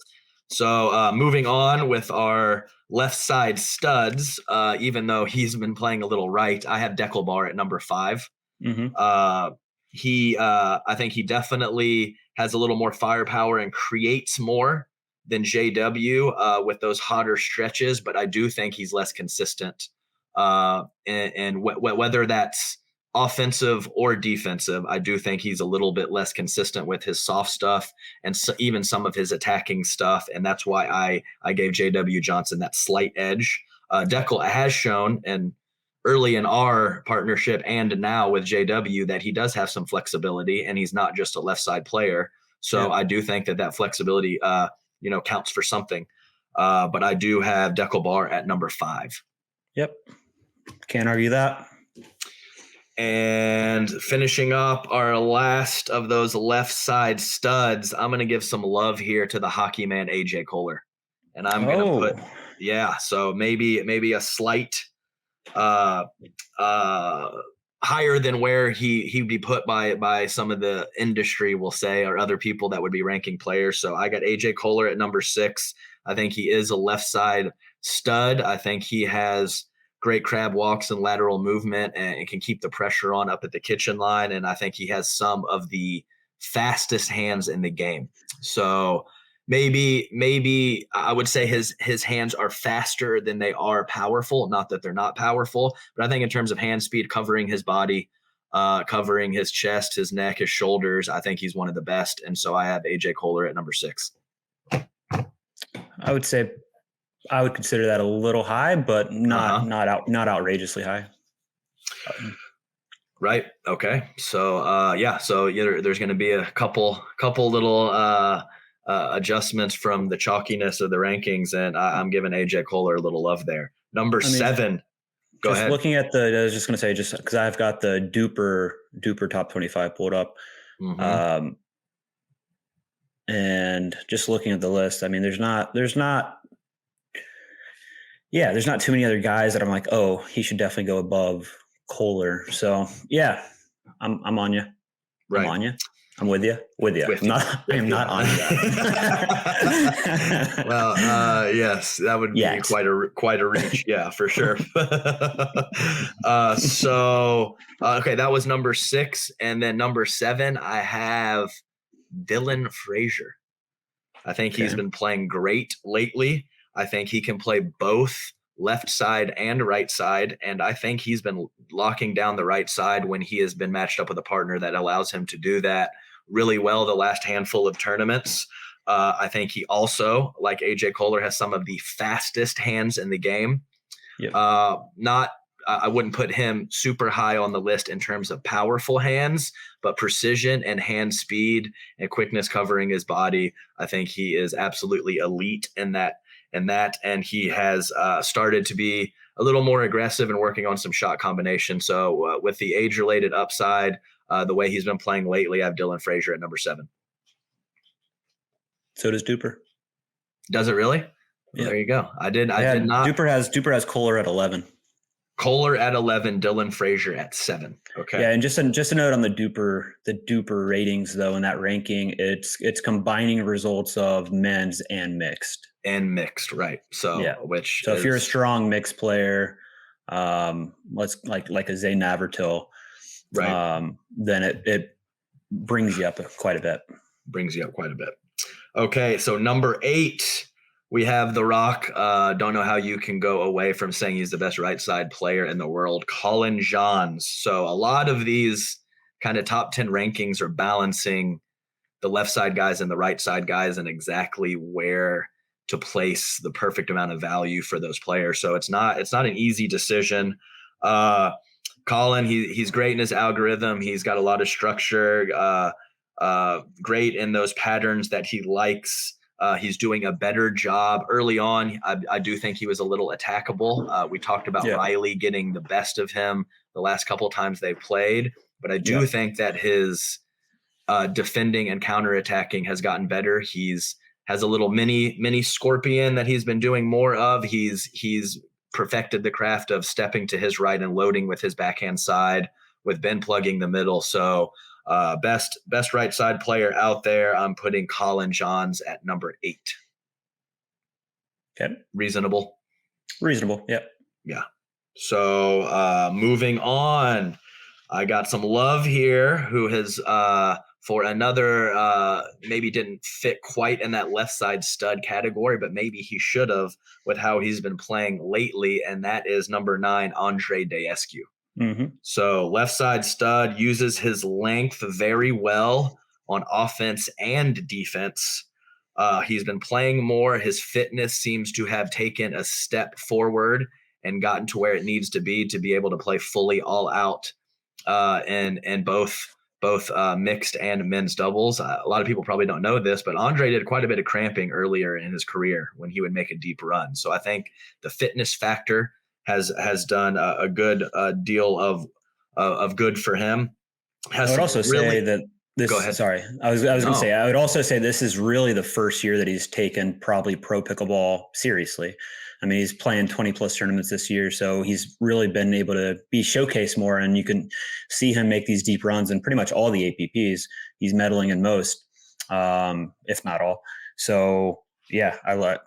So moving on with our left side studs, even though he's been playing a little right, I have Pickleball at number 5. Mm-hmm. I think he definitely has a little more firepower and creates more than JW with those hotter stretches, but I do think he's less consistent. And whether that's offensive or defensive, I do think he's a little bit less consistent with his soft stuff and even some of his attacking stuff. And that's why I gave JW Johnson that slight edge. Deckel has shown, and early in our partnership and now with JW, that he does have some flexibility and he's not just a left side player. So I do think that flexibility, counts for something. But I do have Deckel at number 5. Yep. Can't argue that. And finishing up our last of those left side studs, I'm going to give some love here to the hockey man, AJ Kohler. And I'm going to put, so maybe a slight higher than where he'd be put by some of the industry, we'll say, or other people that would be ranking players. So I got AJ Kohler at number 6. I think he is a left side stud. I think he has great crab walks and lateral movement and can keep the pressure on up at the kitchen line. And I think he has some of the fastest hands in the game. So maybe I would say his hands are faster than they are powerful. Not that they're not powerful, but I think in terms of hand speed, covering his body, covering his chest, his neck, his shoulders, I think he's one of the best. And so I have AJ Kohler at number 6. I would say I would consider that a little high, but not outrageously high. Right. Okay. So there's going to be a couple little adjustments from the chalkiness of the rankings, and I'm giving AJ Kohler a little love there. Number 7. Go ahead. Looking at I was just going to say, just because I've got the duper top 25 pulled up. Mm-hmm. And just looking at the list, I mean, there's not too many other guys that I'm like, oh, he should definitely go above Kohler. So yeah, I'm on you. Right. I'm on you. I'm with you. I am not on you. Well, yes, that would be quite a reach. Yeah, for sure. Okay, that was number 6. And then number 7, I have Dylan Frazier. I think he's been playing great lately. I think he can play both left side and right side. And I think he's been locking down the right side when he has been matched up with a partner that allows him to do that really well the last handful of tournaments. I think he also, like AJ Kohler, has some of the fastest hands in the game. Yep. I wouldn't put him super high on the list in terms of powerful hands, but precision and hand speed and quickness covering his body, I think he is absolutely elite in that. And he has started to be a little more aggressive and working on some shot combination. So with the age-related upside, the way he's been playing lately, I have Dylan Frazier at number 7. So does Duper. Does it really? Yeah. There you go. I did not. Duper has Kohler at 11. Kohler at 11, Dylan Frazier at 7. Okay. Yeah, and just a note on the Duper ratings though in that ranking, it's combining results of men's and mixed. Right. So if you're a strong mixed player, let's like a Zay Navertil, right? Then it brings you up quite a bit. Okay, so number 8, We have The Rock. Don't know how you can go away from saying he's the best right side player in the world. Collin Johns. So a lot of these kind of top 10 rankings are balancing the left side guys and the right side guys and exactly where to place the perfect amount of value for those players. So it's not an easy decision. Collin, he's great in his algorithm. He's got a lot of structure, great in those patterns that he likes. He's doing a better job early on. I do think he was a little attackable. We talked about Riley getting the best of him the last couple of times they've played, but I do think that his defending and counterattacking has gotten better. Has a little mini scorpion that he's been doing more of. He's perfected the craft of stepping to his right and loading with his backhand side with Ben plugging the middle. So best right side player out there. I'm putting Collin Johns at number 8. Okay. Reasonable. Yep. Yeah. So moving on, I got some love here who has for another maybe didn't fit quite in that left side stud category, but maybe he should have with how he's been playing lately, and that is number 9, Andrei Daescu. Mm-hmm. So left side stud, uses his length very well on offense and defense. He's been playing more. His fitness seems to have taken a step forward and gotten to where it needs to be able to play fully all out and both mixed and men's doubles. A lot of people probably don't know this, but Andrei did quite a bit of cramping earlier in his career when he would make a deep run. So I think the fitness factor has done a good deal of good for him. I would also say that this. Go ahead. Sorry, I was going to say. I would also say this is really the first year that he's taken probably pro pickleball seriously. I mean, he's playing 20 plus tournaments this year, so he's really been able to be showcased more, and you can see him make these deep runs in pretty much all the APPs. He's medaling in most, if not all. So yeah, I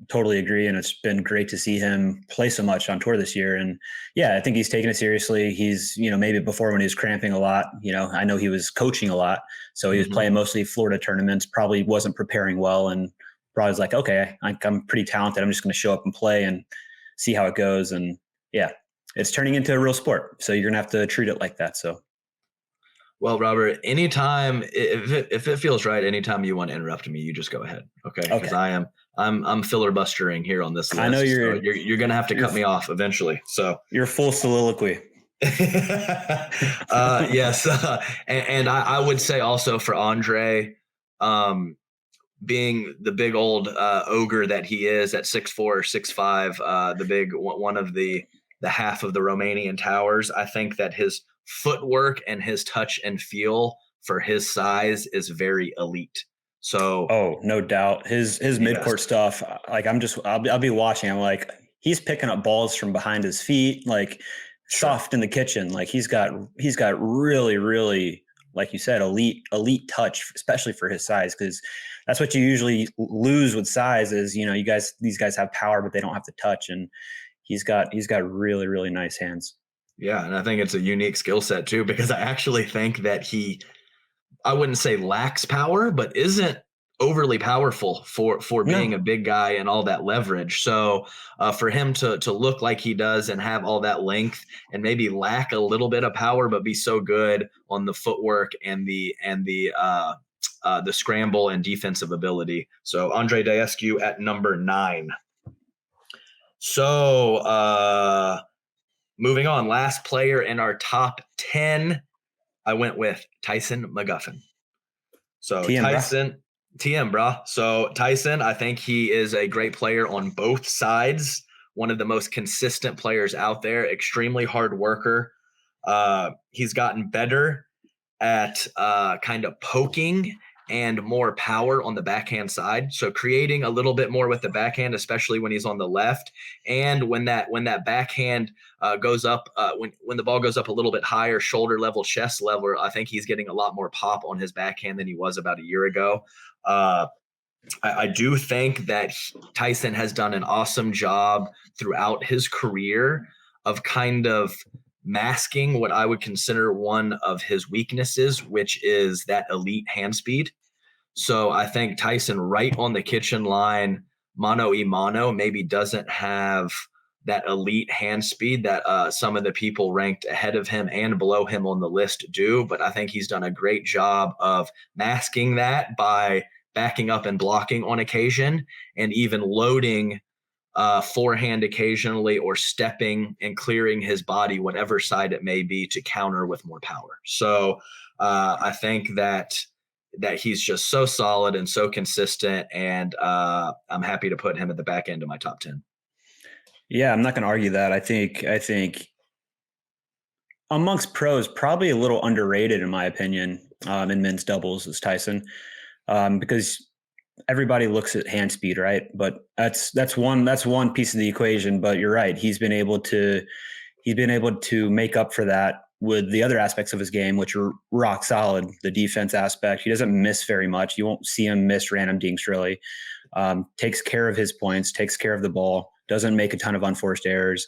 totally agree, and it's been great to see him play so much on tour this year. And yeah, I think he's taking it seriously. He's, maybe before when he was cramping a lot, I know he was coaching a lot, so he was playing mostly Florida tournaments, probably wasn't preparing well, and probably was like, okay, I'm pretty talented. I'm just going to show up and play and see how it goes. And yeah, it's turning into a real sport. So you're going to have to treat it like that. So. Well, Robert, anytime, if it feels right, anytime you want to interrupt me, you just go ahead. Okay. Because I'm filibustering here on this list. I know you're going to have to cut me off eventually. So your full soliloquy. Yes. And I would say also for Andrei, being the big old ogre that he is at 6'4", 6'5", the big one of the half of the Romanian towers, I think that his footwork and his touch and feel for his size is very elite. So no doubt his midcourt stuff. Like I'll be watching. I'm like, he's picking up balls from behind his feet, like soft in the kitchen. Like he's got really, really, like you said, elite touch, especially for his size, because that's what you usually lose with size is, these guys have power, but they don't have the touch. And he's got really, really nice hands. Yeah. And I think it's a unique skill set too, because I actually think that I wouldn't say lacks power, but isn't overly powerful for being a big guy and all that leverage. So for him to look like he does and have all that length and maybe lack a little bit of power, but be so good on the footwork and the scramble and defensive ability. So Andrei Daescu at number 9. So moving on, last player in our top 10, I went with Tyson McGuffin. So TM, brah. So Tyson, I think he is a great player on both sides. One of the most consistent players out there, extremely hard worker. He's gotten better at kind of poking and more power on the backhand side. So creating a little bit more with the backhand, especially when he's on the left. And when that backhand goes up, when the ball goes up a little bit higher, shoulder level, chest level, I think he's getting a lot more pop on his backhand than he was about a year ago. I do think that Tyson has done an awesome job throughout his career of kind of masking what I would consider one of his weaknesses, which is that elite hand speed. So I think Tyson right on the kitchen line mano-a-mano maybe doesn't have that elite hand speed that some of the people ranked ahead of him and below him on the list do. But I think he's done a great job of masking that by backing up and blocking on occasion, and even loading forehand occasionally, or stepping and clearing his body, whatever side it may be, to counter with more power. So I think that he's just so solid and so consistent, and I'm happy to put him at the back end of my top 10. Yeah, I'm not going to argue that. I think amongst pros, probably a little underrated in my opinion in men's doubles is Tyson, because everybody looks at hand speed, right? But that's one piece of the equation. But you're right; he's been able to make up for that with the other aspects of his game, which are rock solid. The defense aspect, he doesn't miss very much. You won't see him miss random dinks really. Takes care of his points, takes care of the ball, doesn't make a ton of unforced errors.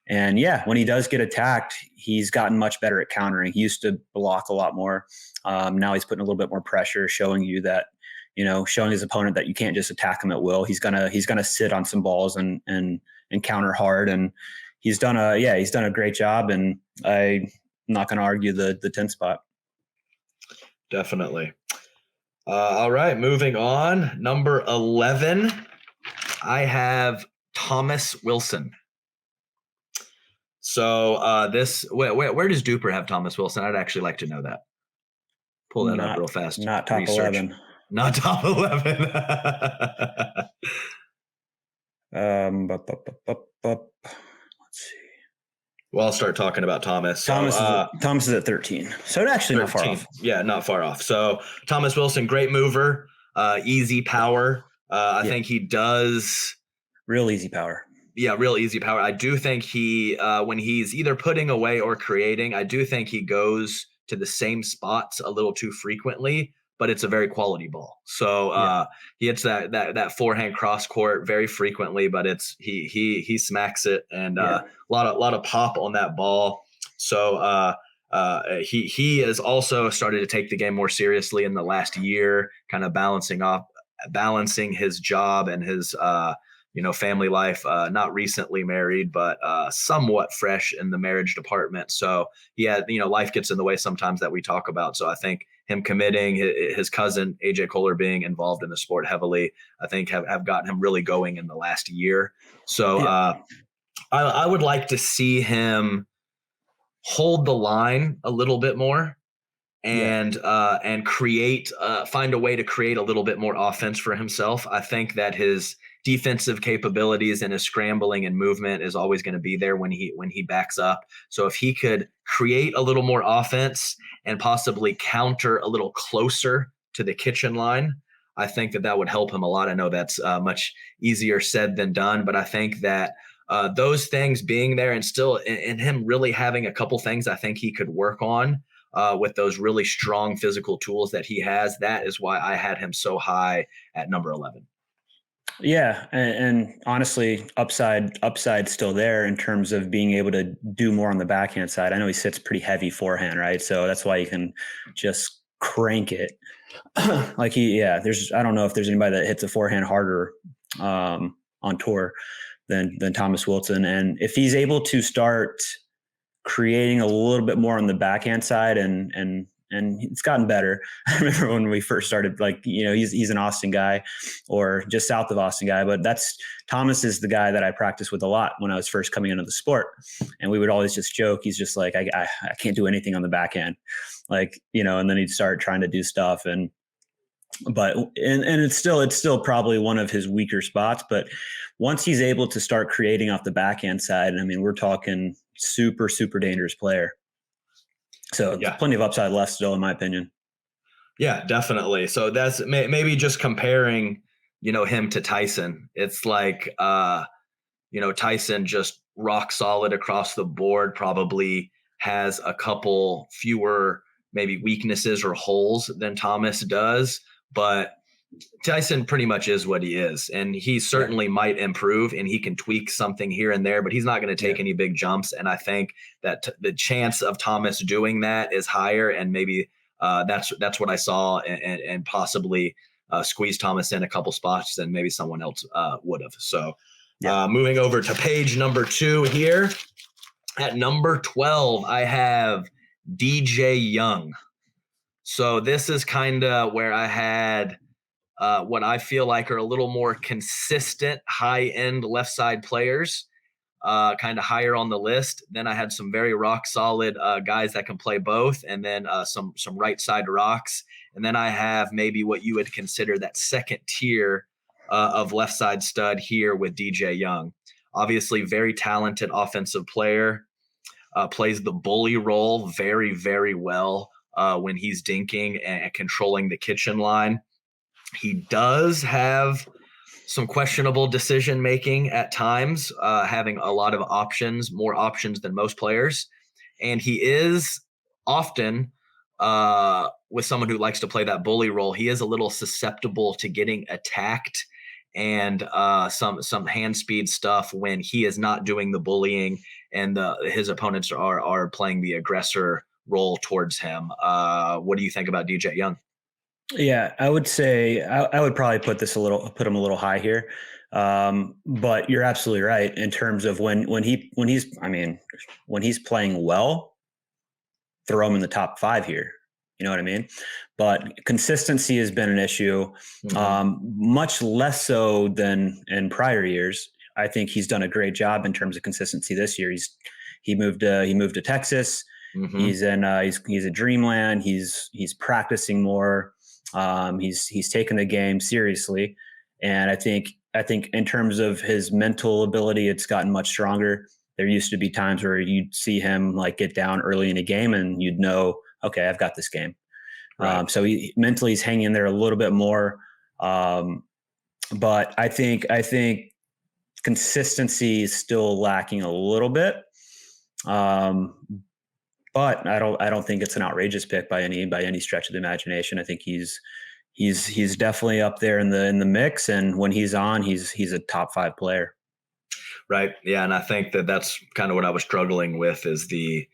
And yeah, when he does get attacked, he's gotten much better at countering. He used to block a lot more. Now he's putting a little bit more pressure, showing his opponent that you can't just attack him at will. He's gonna sit on some balls and counter hard. And he's done a great job. And I'm not going to argue the 10th spot. Definitely. All right, moving on. Number 11, I have Thomas Wilson. So where does Duper have Thomas Wilson? I'd actually like to know that. Pull that up real fast. Not top 11. Not top 11. Let's see. Well, I'll start talking about Thomas. Thomas is at 13. So actually 13. Not far off. Yeah, not far off. So Thomas Wilson, great mover, easy power. I think he does. Real easy power. Yeah, real easy power. I do think he, when he's either putting away or creating, I do think he goes to the same spots a little too frequently, but it's a very quality ball. So he hits that forehand cross court very frequently, but he smacks it, and a lot of pop on that ball. So he has also started to take the game more seriously in the last year, kind of balancing his job and his family life. Not recently married, but somewhat fresh in the marriage department. So life gets in the way sometimes that we talk about. So I think him committing, his cousin AJ Kohler being involved in the sport heavily, I think have gotten him really going in the last year. So I would like to see him hold the line a little bit more, and create, find a way to create a little bit more offense for himself. I think that his defensive capabilities and his scrambling and movement is always going to be there when he backs up. So if he could create a little more offense and possibly counter a little closer to the kitchen line, I think that would help him a lot. I know that's much easier said than done, but I think that those things being there, and still in him really having a couple things I think he could work on with those really strong physical tools that he has, that is why I had him so high at number 11. Yeah. And honestly, upside still there in terms of being able to do more on the backhand side. I know he sits pretty heavy forehand, right? So that's why you can just crank it. I don't know if there's anybody that hits a forehand harder on tour than Thomas Wilson. And if he's able to start creating a little bit more on the backhand side, and it's gotten better. I remember when we first started, he's an Austin guy, or just south of Austin guy, but Thomas is the guy that I practiced with a lot when I was first coming into the sport. And we would always just joke. He's just like, I can't do anything on the backhand, and then he'd start trying to do stuff. But it's still probably one of his weaker spots, but once he's able to start creating off the backhand side, I mean, we're talking super, super dangerous player. So plenty of upside left still, in my opinion. Yeah, definitely. So that's maybe just comparing, him to Tyson. It's like, Tyson just rock solid across the board, probably has a couple fewer maybe weaknesses or holes than Thomas does, but Tyson pretty much is what he is, and he certainly might improve, and he can tweak something here and there, but he's not going to take any big jumps. And I think that the chance of Thomas doing that is higher, and maybe that's what I saw, and possibly squeeze Thomas in a couple spots than maybe someone else would have. So moving over to page number 2 here. At number 12, I have DJ Young. So this is kind of where I had what I feel like are a little more consistent high-end left side players, kind of higher on the list. Then I had some very rock solid guys that can play both, and then some right side rocks. And then I have maybe what you would consider that second tier of left side stud here with DJ Young. Obviously, very talented offensive player, plays the bully role very, very well when he's dinking and controlling the kitchen line. He does have some questionable decision making at times, having a lot of options, more options than most players. And he is often, with someone who likes to play that bully role, he is a little susceptible to getting attacked and some hand speed stuff when he is not doing the bullying and his opponents are playing the aggressor role towards him. What do you think about DJ Young? Yeah, I would say I would probably put him a little high here. But you're absolutely right in terms of when he's playing well, throw him in the top 5 here. You know what I mean? But consistency has been an issue, much less so than in prior years. I think he's done a great job in terms of consistency this year. He moved to Texas. He's a dreamland. He's practicing more. He's taken the game seriously, and I think in terms of his mental ability, it's gotten much stronger. There used to be times where you'd see him like get down early in a game, and you'd know, okay, I've got this game. Right. So mentally he's hanging in there a little bit more. But I think consistency is still lacking a little bit. But I don't think it's an outrageous pick by any stretch of the imagination. I think he's definitely up there in the mix, and when he's on, he's a top 5 player. Right. Yeah, and I think that's kind of what I was struggling with is the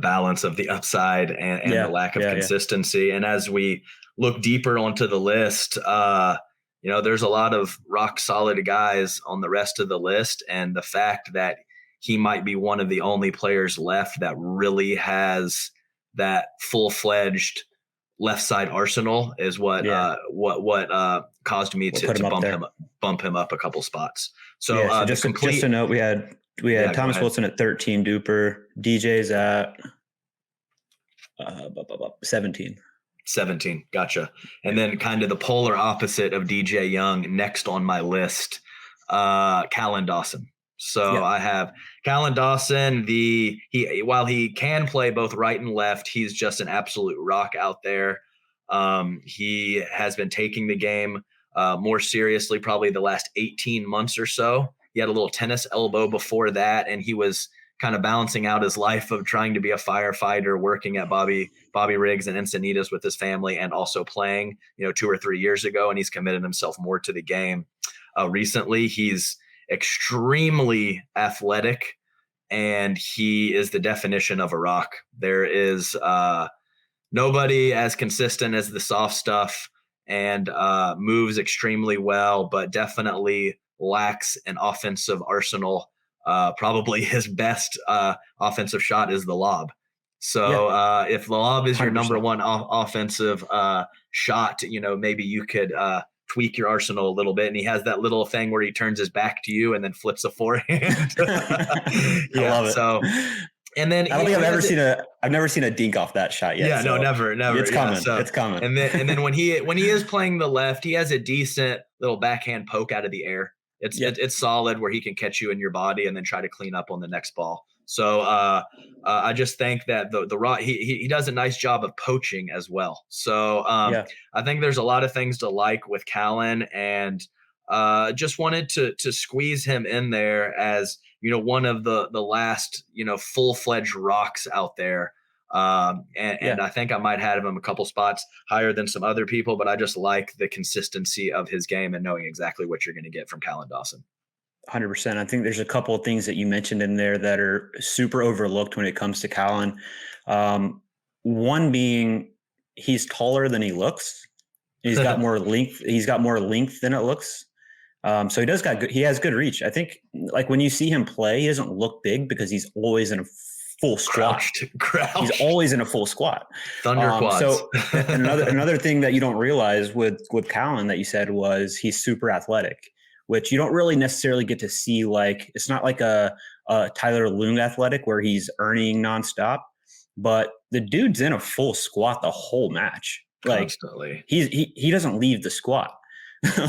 balance of the upside and the lack of consistency. And as we look deeper onto the list, there's a lot of rock solid guys on the rest of the list, and the fact that he might be one of the only players left that really has that full-fledged left side arsenal is what caused me to bump him up a couple spots. So, just a note, we had Thomas Wilson at 13, Duper, DJ's at 17. 17, gotcha. And then kind of the polar opposite of DJ Young next on my list, Collin Dawson. So I have Collin Dawson. While he can play both right and left, he's just an absolute rock out there. He has been taking the game more seriously probably the last 18 months or so. He had a little tennis elbow before that, and he was kind of balancing out his life of trying to be a firefighter, working at Bobby Riggs and Encinitas with his family, and also playing 2 or 3 years ago. And he's committed himself more to the game. Recently, he's extremely athletic, and he is the definition of a rock. There is nobody as consistent as the soft stuff, and moves extremely well, but definitely lacks an offensive arsenal. Probably his best offensive shot is the lob. So if the lob is 100%. Your number one offensive shot, maybe you could tweak your arsenal a little bit. And he has that little thing where he turns his back to you and then flips a forehand. I love it. So, and then I don't think I've never seen a dink off that shot yet. Yeah, so never. It's coming. It's coming. And then when he is playing the left, he has a decent little backhand poke out of the air. It's solid where he can catch you in your body and then try to clean up on the next ball. So I just think that the raw he does a nice job of poaching as well. So I think there's a lot of things to like with Collin, and just wanted to squeeze him in there as one of the last full-fledged rocks out there. And I think I might have him a couple spots higher than some other people, but I just like the consistency of his game and knowing exactly what you're going to get from Collin Dawson. 100%. I think there's a couple of things that you mentioned in there that are super overlooked when it comes to Collin. One being he's taller than he looks. He's got more length. He's got more length than it looks. So he has good reach. I think like when you see him play, he doesn't look big because he's always in a full squat. Crouched. He's always in a full squat. Thunder quads. So another thing that you don't realize with Collin that you said was he's super athletic, which you don't really necessarily get to see. Like it's not like a Tyler Lung athletic where he's earning nonstop, but the dude's in a full squat the whole match. Like constantly. He doesn't leave the squat.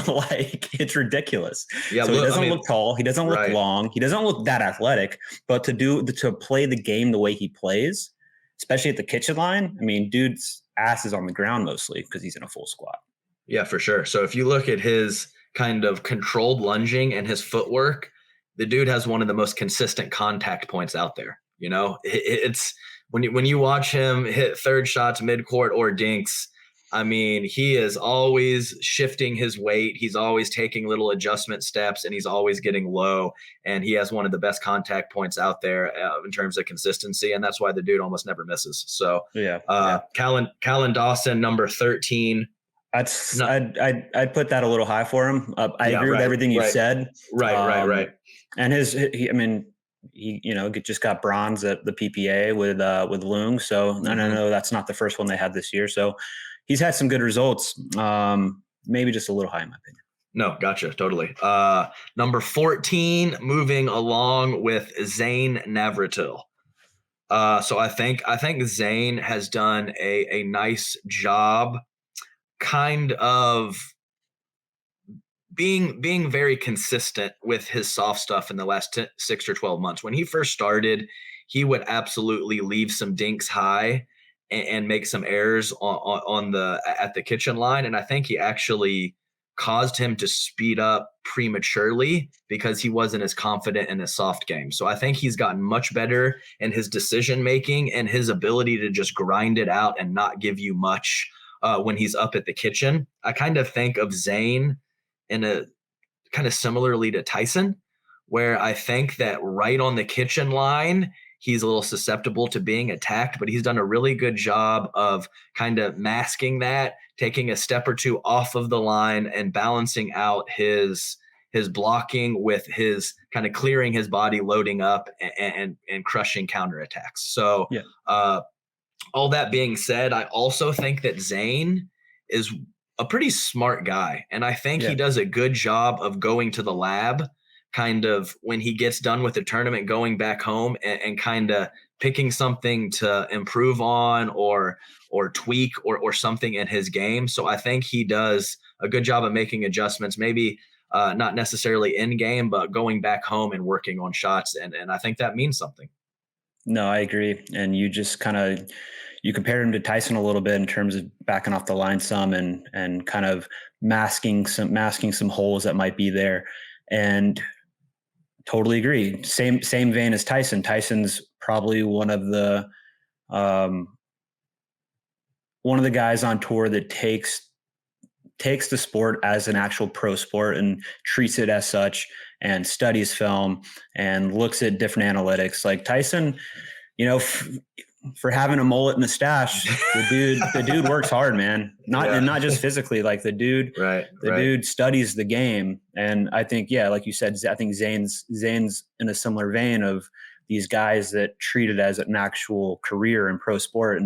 Like it's ridiculous. Yeah, so he doesn't look tall. He doesn't look long. He doesn't look that athletic. But to play the game the way he plays, especially at the kitchen line, I mean, dude's ass is on the ground mostly because he's in a full squat. Yeah, for sure. So if you look at his kind of controlled lunging and his footwork, the dude has one of the most consistent contact points out there. You know, it's when you watch him hit third shots mid-court or dinks, I mean, he is always shifting his weight. He's always taking little adjustment steps, and he's always getting low. And he has one of the best contact points out there in terms of consistency, and that's why the dude almost never misses. So, Collin Dawson, number 13. I'd put that a little high for him. I agree with everything you said. Right. And he just got bronze at the PPA with Lung. So I know that's not the first one they had this year. So he's had some good results. Maybe just a little high in my opinion. No, gotcha. Totally. Number 14, moving along with Zane Navratil. So I think Zane has done a nice job kind of being very consistent with his soft stuff in the last 6 or 12 months. When he first started, he would absolutely leave some dinks high and make some errors at the kitchen line. And I think he actually caused him to speed up prematurely because he wasn't as confident in his soft game. So I think he's gotten much better in his decision making and his ability to just grind it out and not give you much when he's up at the kitchen. I kind of think of Zane in a kind of similarly to Tyson, where I think that right on the kitchen line, he's a little susceptible to being attacked, but he's done a really good job of kind of masking that, taking a step or two off of the line and balancing out his blocking with his kind of clearing his body, loading up and crushing counterattacks. So all that being said, I also think that Zane is a pretty smart guy. And I think he does a good job of going to the lab kind of when he gets done with the tournament, going back home and kind of picking something to improve on or tweak or something in his game. So I think he does a good job of making adjustments, maybe not necessarily in game, but going back home and working on shots. And I think that means something. No, I agree. And you just you compared him to Tyson a little bit in terms of backing off the line some and kind of masking some holes that might be there. And totally agree. Same vein as Tyson. Tyson's probably one of the guys on tour that takes the sport as an actual pro sport and treats it as such and studies film and looks at different analytics. Like Tyson, for having a mullet and a stash, the dude works hard, man. And not just physically, like the dude dude studies the game. And I think, like you said, I think Zane's in a similar vein of these guys that treat it as an actual career in pro sport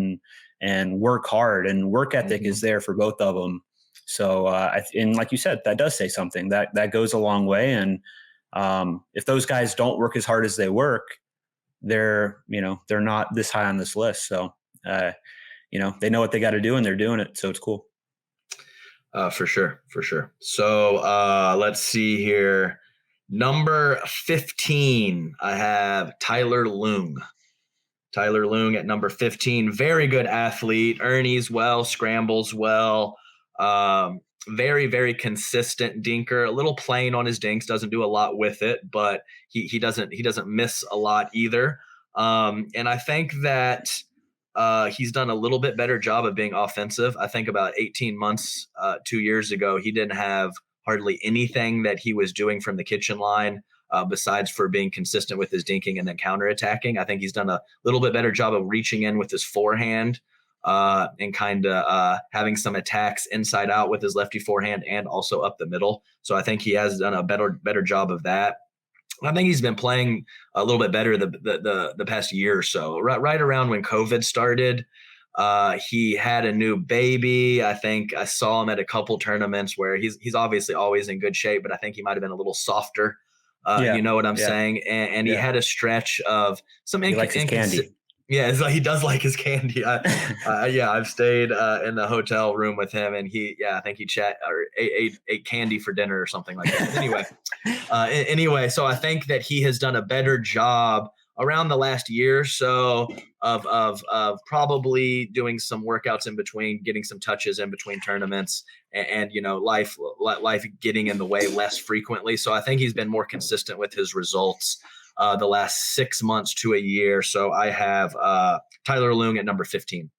and work hard, and work ethic is there for both of them. So, and like you said, that does say something that goes a long way. And if those guys don't work as hard as they work, they're not this high on this list. So, they know what they got to do and they're doing it. So it's cool. For sure. So let's see here. Number 15, I have Tyler Lung. Tyler Lung at number 15, very good athlete, ernies well, scrambles well. Very, very consistent dinker, a little plain on his dinks, doesn't do a lot with it, but he doesn't miss a lot either. And I think that he's done a little bit better job of being offensive. I think about 18 months, 2 years ago, he didn't have hardly anything that he was doing from the kitchen line besides for being consistent with his dinking and then counterattacking. I think he's done a little bit better job of reaching in with his forehand and kind of having some attacks inside out with his lefty forehand and also up the middle. So I think he has done a better job of that. I think he's been playing a little bit better the past year or so. Right around when COVID started, he had a new baby. I think I saw him at a couple tournaments where he's obviously always in good shape, but I think he might have been a little softer. You know what I'm saying? And he had a stretch of some he likes his candy. Yeah, it's like he does like his candy. I've stayed in the hotel room with him, and I think he ate candy for dinner or something like that. Anyway, so I think that he has done a better job around the last year or so of probably doing some workouts in between, getting some touches in between tournaments, and life getting in the way less frequently. So I think he's been more consistent with his results the last 6 months to a year. So I have Tyler Leung at number 15.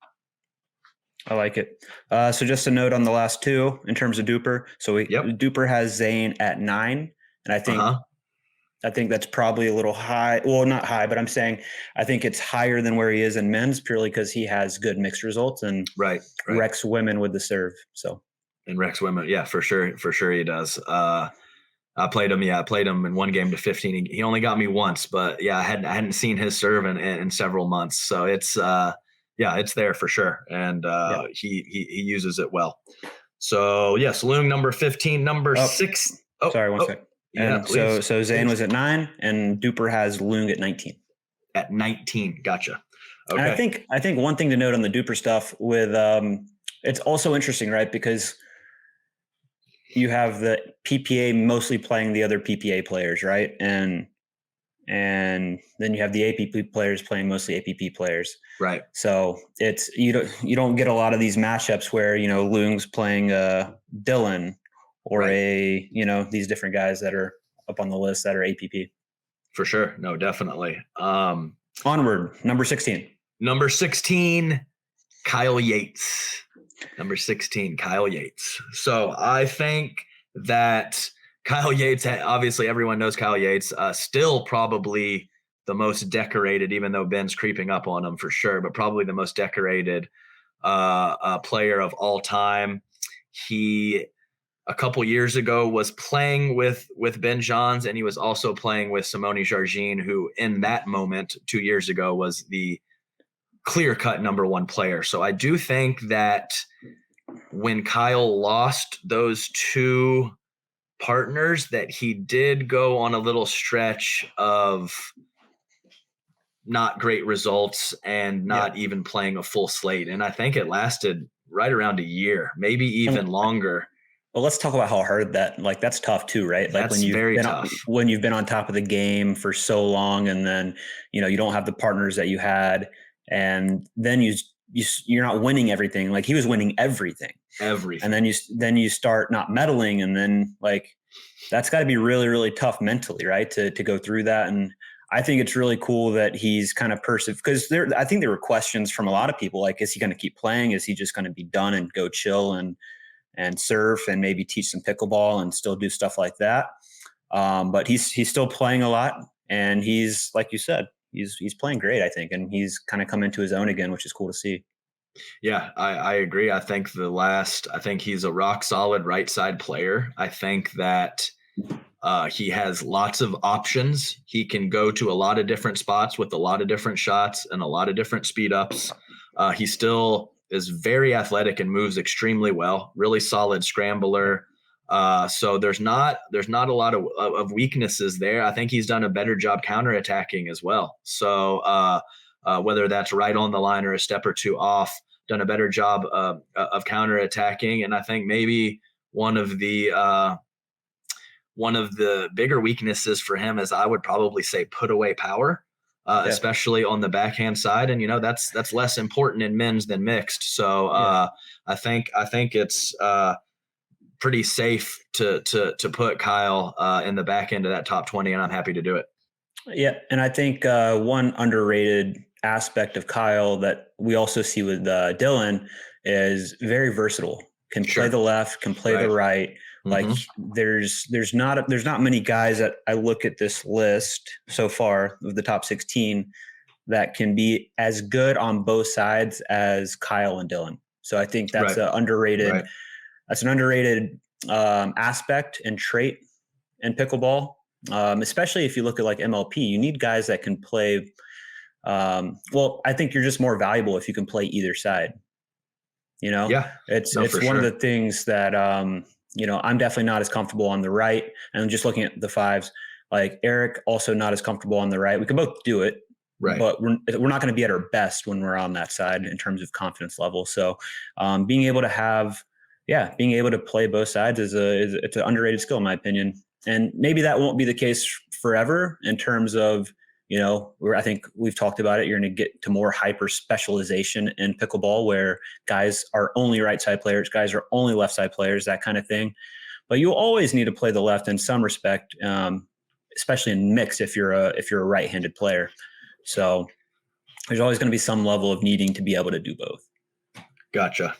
I like it. So just a note on the last two in terms of Duper. So Duper has Zane at 9, and I think that's probably a little high. Well, not high, but I'm saying I think it's higher than where he is in men's purely because he has good mixed results and wrecks women with the serve. So and wrecks women, yeah, for sure he does. I played him in one game to 15. He only got me once, but I hadn't seen his serve in several months. So it's it's there for sure, and he uses it well. So yes, Leung number 15, number 6. Oh, sorry, one second. And so Zane was at 9, and Duper has Leung at 19. At 19, gotcha. Okay. And I think one thing to note on the Duper stuff with it's also interesting, right? Because you have the PPA mostly playing the other PPA players, right? And then you have the APP players playing mostly APP players. Right. So it's you don't get a lot of these matchups where, Leung's playing Dylan or these different guys that are up on the list that are APP. For sure. No, definitely. Onward, number 16. Number 16, Kyle Yates. Number 16, Kyle Yates. So I think that Kyle Yates, obviously everyone knows Kyle Yates, still probably the most decorated, even though Ben's creeping up on him for sure, but probably the most decorated player of all time. He, a couple years ago, was playing with Ben Johns, and he was also playing with Simone Jargin, who in that moment 2 years ago was the clear-cut number one player. So I do think that when Kyle lost those two partners, that he did go on a little stretch of not great results and not even playing a full slate. And I think it lasted right around a year, maybe even longer. Well, let's talk about how hard that's tough too, right? Like that's very tough. When you've been on top of the game for so long, and then, you don't have the partners that you had, and then you're not winning everything. Like he was winning everything. And then you start not meddling, and then that's got to be really, really tough mentally, right? To go through that. And I think it's really cool that he's kind of because I think there were questions from a lot of people, like, is he going to keep playing? Is he just going to be done and go chill and surf and maybe teach some pickleball and still do stuff like that? But he's still playing a lot, and he's, like you said, he's playing great, I think, and he's kind of come into his own again, which is cool to see. Yeah, I agree. I think he's a rock solid right side player. I think that he has lots of options. He can go to a lot of different spots with a lot of different shots and a lot of different speed ups. He still is very athletic and moves extremely well. Really solid scrambler. So there's not a lot of weaknesses there. I think he's done a better job counterattacking as well. So whether that's right on the line or a step or two off, done a better job of counterattacking. And I think maybe one of the bigger weaknesses for him is, I would probably say, put away power, especially on the backhand side. And that's less important in men's than mixed. So I think it's pretty safe to put Kyle in the back end of that top 20, and I'm happy to do it. Yeah, and I think one underrated aspect of Kyle that we also see with Dylan is very versatile. Can play the left, can play the right. Like there's not many guys that I look at this list so far of the top 16 that can be as good on both sides as Kyle and Dylan. So I think that's an underrated. That's an underrated aspect and trait in pickleball, especially if you look at like MLP. You need guys that can play. Well, I think you're just more valuable if you can play either side. It's one of the things that I'm definitely not as comfortable on the right. And just looking at the fives, like Eric, also not as comfortable on the right. We can both do it. Right. But we're not going to be at our best when we're on that side in terms of confidence level. So being able to play both sides it's an underrated skill in my opinion. And maybe that won't be the case forever in terms of, where I think we've talked about it. You're going to get to more hyper specialization in pickleball where guys are only right side players, guys are only left side players, that kind of thing. But you'll always need to play the left in some respect, especially in mix if you're a right-handed player. So there's always going to be some level of needing to be able to do both. Gotcha.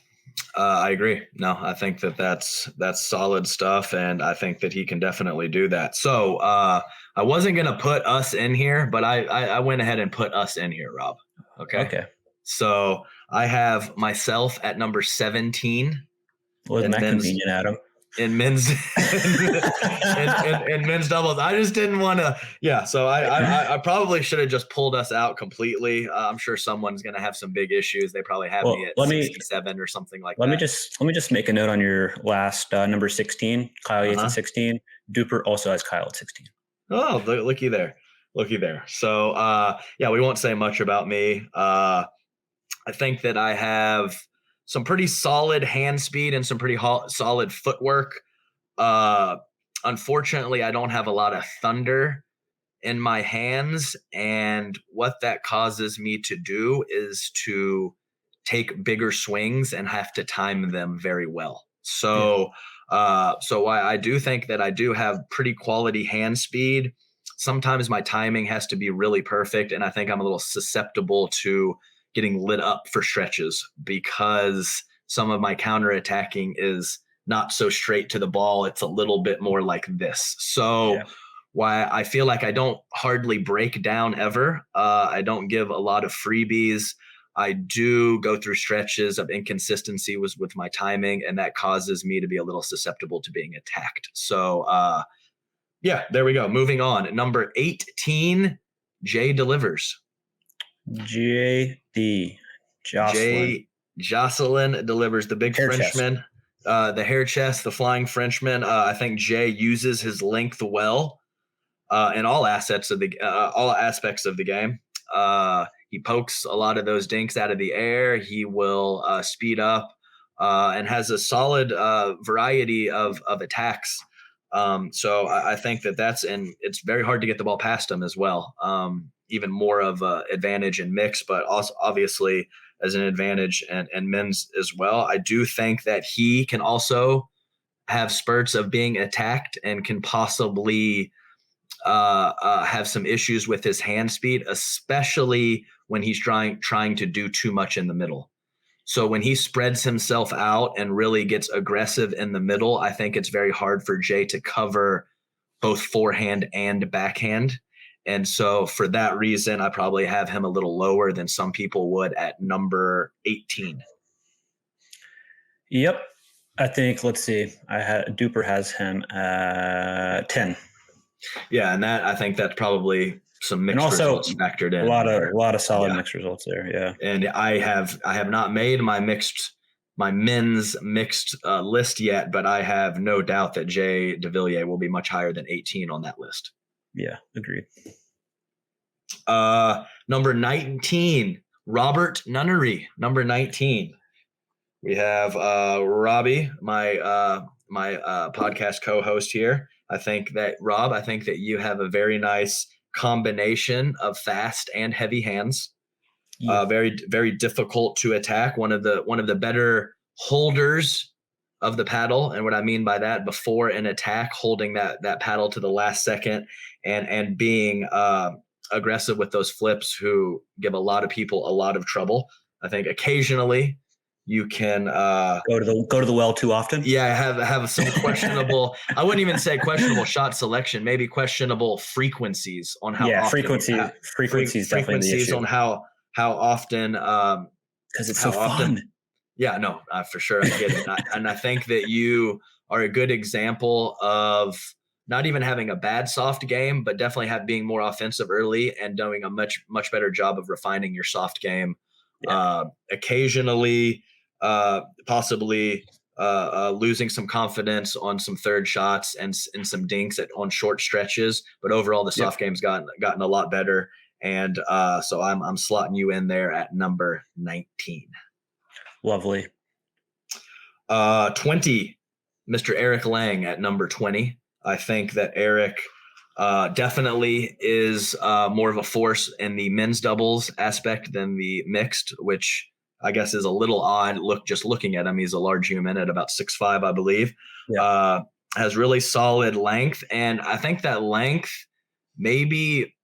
I agree. No, I think that's solid stuff. And I think that he can definitely do that. So I wasn't going to put us in here, but I went ahead and put us in here, Rob. Okay. So I have myself at number 17. Wasn't that convenient, Adam? In men's in men's doubles. I just didn't want to. Yeah. So I probably should have just pulled us out completely. I'm sure someone's going to have some big issues. They probably have me at 67 or something like that. Let me just make a note on your last number 16. Kyle Yates at 16. Duper also has Kyle at 16. Oh, looky there. So we won't say much about me. I think that I have some pretty solid hand speed and some pretty solid footwork. Unfortunately, I don't have a lot of thunder in my hands. And what that causes me to do is to take bigger swings and have to time them very well. So I do think that I do have pretty quality hand speed. Sometimes my timing has to be really perfect. And I think I'm a little susceptible to getting lit up for stretches because some of my counterattacking is not so straight to the ball. It's a little bit more like this. So why I feel like I don't hardly break down ever. I don't give a lot of freebies. I do go through stretches of inconsistency with my timing, and that causes me to be a little susceptible to being attacked. So there we go. Moving on. Number 18, Jay delivers. JD. Jocelyn delivers, the big hair Frenchman, the hair chest, the flying Frenchman. I think Jay uses his length well in all aspects of the game. He pokes a lot of those dinks out of the air. He will speed up and has a solid variety of attacks. So I think and it's very hard to get the ball past him as well. Even more of an advantage in mix, but also obviously as an advantage and men's as well. I do think that he can also have spurts of being attacked and can possibly have some issues with his hand speed, especially when he's trying to do too much in the middle. So when he spreads himself out and really gets aggressive in the middle, I think it's very hard for Jay to cover both forehand and backhand. And so for that reason, I probably have him a little lower than some people would at number 18. Yep. I think, let's see. Duper has him at 10. Yeah, and I think that's probably some mixed results factored in. A lot of solid mixed results there, yeah. And I have not made my men's mixed list yet, but I have no doubt that Jay DeVilliers will be much higher than 18 on that list. Yeah, agreed. Number 19, Robert Nunnery. Number 19. We have Robbie, my podcast co-host here. I think that you have a very nice combination of fast and heavy hands. Yeah. Very, very difficult to attack. One of the better holders of the paddle. And what I mean by that, before an attack, holding that paddle to the last second and being aggressive with those flips who give a lot of people a lot of trouble. I think occasionally You can go to the well too often. Yeah, have some questionable. I wouldn't even say questionable shot selection. Maybe questionable frequencies on how often. Frequencies definitely the issue. On how often. Because it's so fun. Yeah, no, for sure, I get it, and I think that you are a good example of not even having a bad soft game, but definitely being more offensive early and doing a much better job of refining your soft game. Yeah. Occasionally. Possibly losing some confidence on some third shots and some dinks on short stretches, but overall the soft game's gotten a lot better, and so I'm slotting you in there at number 19. Lovely. 20, Mr. Eric Lang at number 20. I think that Eric definitely is more of a force in the men's doubles aspect than the mixed, which I guess is a little odd. Looking at him, he's a large human at about 6'5", I believe. Yeah. Has really solid length, and I think that length, maybe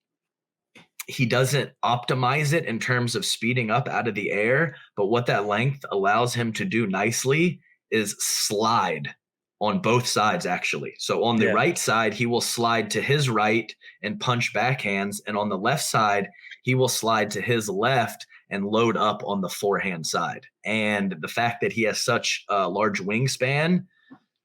he doesn't optimize it in terms of speeding up out of the air, but what that length allows him to do nicely is slide on both sides, actually. So on the right side, he will slide to his right and punch backhands, and on the left side, he will slide to his left and load up on the forehand side. And the fact that he has such a large wingspan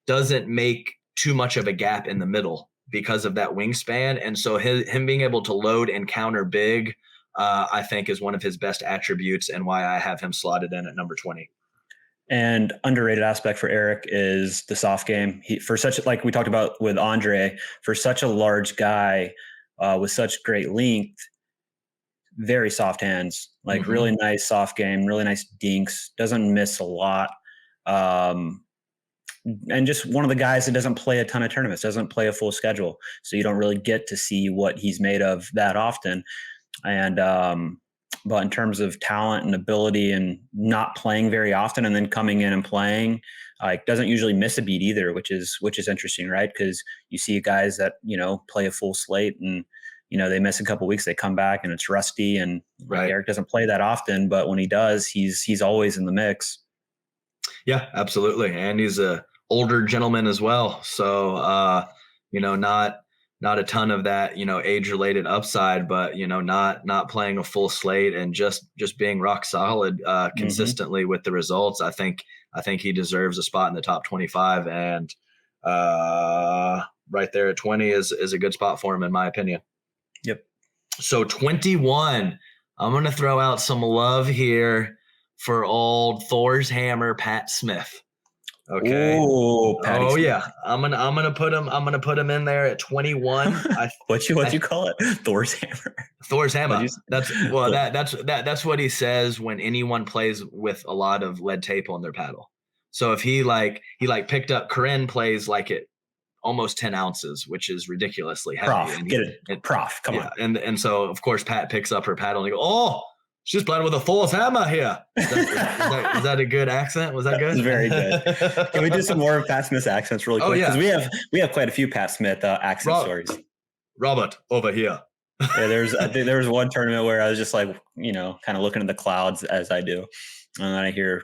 doesn't make too much of a gap in the middle because of that wingspan. And so him being able to load and counter big, I think is one of his best attributes, and why I have him slotted in at number 20. And underrated aspect for Eric is the soft game. Like we talked about with Andrei, for such a large guy with such great length, very soft hands, like really nice soft game, really nice dinks, doesn't miss a lot. And just one of the guys that doesn't play a ton of tournaments, doesn't play a full schedule. So you don't really get to see what he's made of that often. And, but in terms of talent and ability and not playing very often and then coming in and playing, doesn't usually miss a beat either, which is interesting, right? Because you see guys that, play a full slate and, they miss a couple of weeks, they come back and it's rusty, and Eric doesn't play that often, but when he does, he's always in the mix. Yeah, absolutely. And he's a older gentleman as well. So, not a ton of that, age-related upside, but, not playing a full slate and just being rock solid consistently with the results. I think he deserves a spot in the top 25, and right there at 20 is a good spot for him, in my opinion. Yep. So 21, I'm going to throw out some love here for old Thor's hammer, Pat Smith. Okay. Ooh, Smith. Yeah. I'm gonna put him in there at 21. What you call it? Thor's hammer. Thor's hammer. That's what he says when anyone plays with a lot of lead tape on their paddle. So if he picked up Corinne plays like it almost 10 ounces, which is ridiculously heavy. Prof, come on. And so of course Pat picks up her paddle and he goes, "Oh, she's playing with a Thor's hammer here." Is that a good accent? Was that good? That was very good. Can we do some more of Pat Smith's accents really quick? Because we have quite a few Pat Smith accent stories. Robert, over here. Yeah, there was one tournament where I was just like, kind of looking at the clouds as I do, and then I hear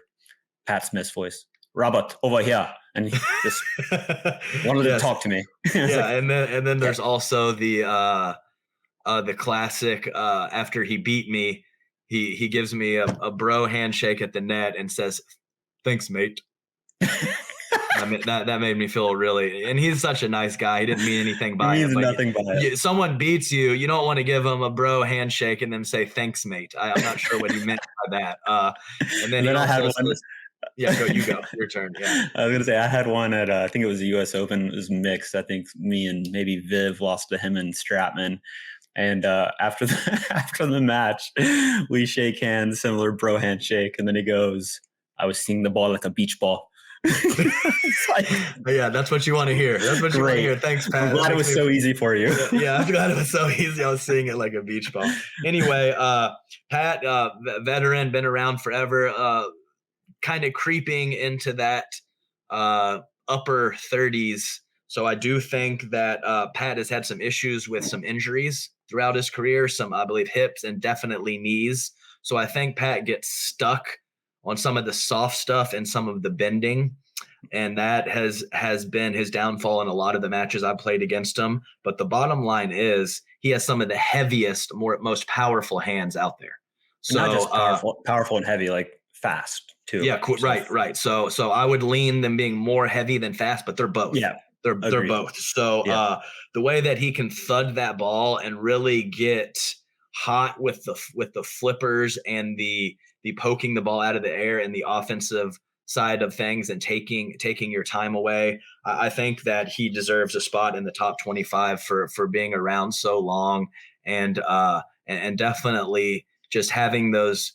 Pat Smith's voice, "Robert, over here," and he just wanted to talk to me. Yeah, and then there's also the classic after he beat me. He gives me a bro handshake at the net and says, "Thanks, mate." I mean, that made me feel really, and he's such a nice guy. He didn't mean anything by it. He means nothing by it. Someone beats you, you don't want to give them a bro handshake and then say, "Thanks, mate." I'm not sure what he meant by that. And then I had one. Yeah, you go. Your turn. Yeah. I was going to say, I had one at, I think it was the U.S. Open. It was mixed. I think me and maybe Viv lost to him and Stratman. And after the match, we shake hands, similar bro handshake. And then he goes, "I was seeing the ball like a beach ball." Yeah, that's what you want to hear. That's what you want to hear. Thanks, Pat. I'm glad it was so easy for you. Yeah, I'm glad it was so easy. I was seeing it like a beach ball. Anyway, Pat, veteran, been around forever, kind of creeping into that upper 30s. So I do think that Pat has had some issues with some injuries throughout his career, some, I believe, hips and definitely knees. So I think Pat gets stuck some of the soft stuff and some of the bending. And that has been his downfall in a lot of the matches I've played against him. But the bottom line is he has some of the heaviest, most powerful hands out there. So not just powerful and heavy, like fast too. Yeah, cool. Right. So I would lean them being more heavy than fast, but they're both. Yeah, they're both. So the way that he can thud that ball and really get hot with the flippers and the poking the ball out of the air and the offensive side of things and taking your time away, I think that he deserves a spot in the top 25 for being around so long, and definitely just having those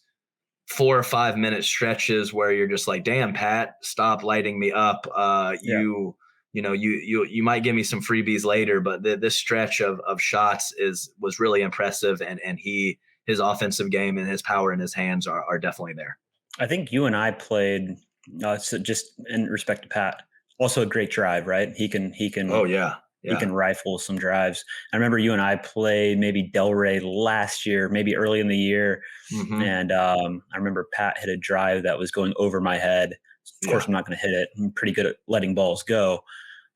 4 or 5 minute stretches where you're just like, damn, Pat, stop lighting me up. You might give me some freebies later, but this stretch of shots was really impressive, and his offensive game and his power in his hands are definitely there. I think you and I played, so just in respect to Pat, also a great drive, right? He can. Oh yeah. He can rifle some drives. I remember you and I played maybe Delray last year, maybe early in the year. Mm-hmm. And I remember Pat hit a drive that was going over my head. Of course, I'm not going to hit it. I'm pretty good at letting balls go.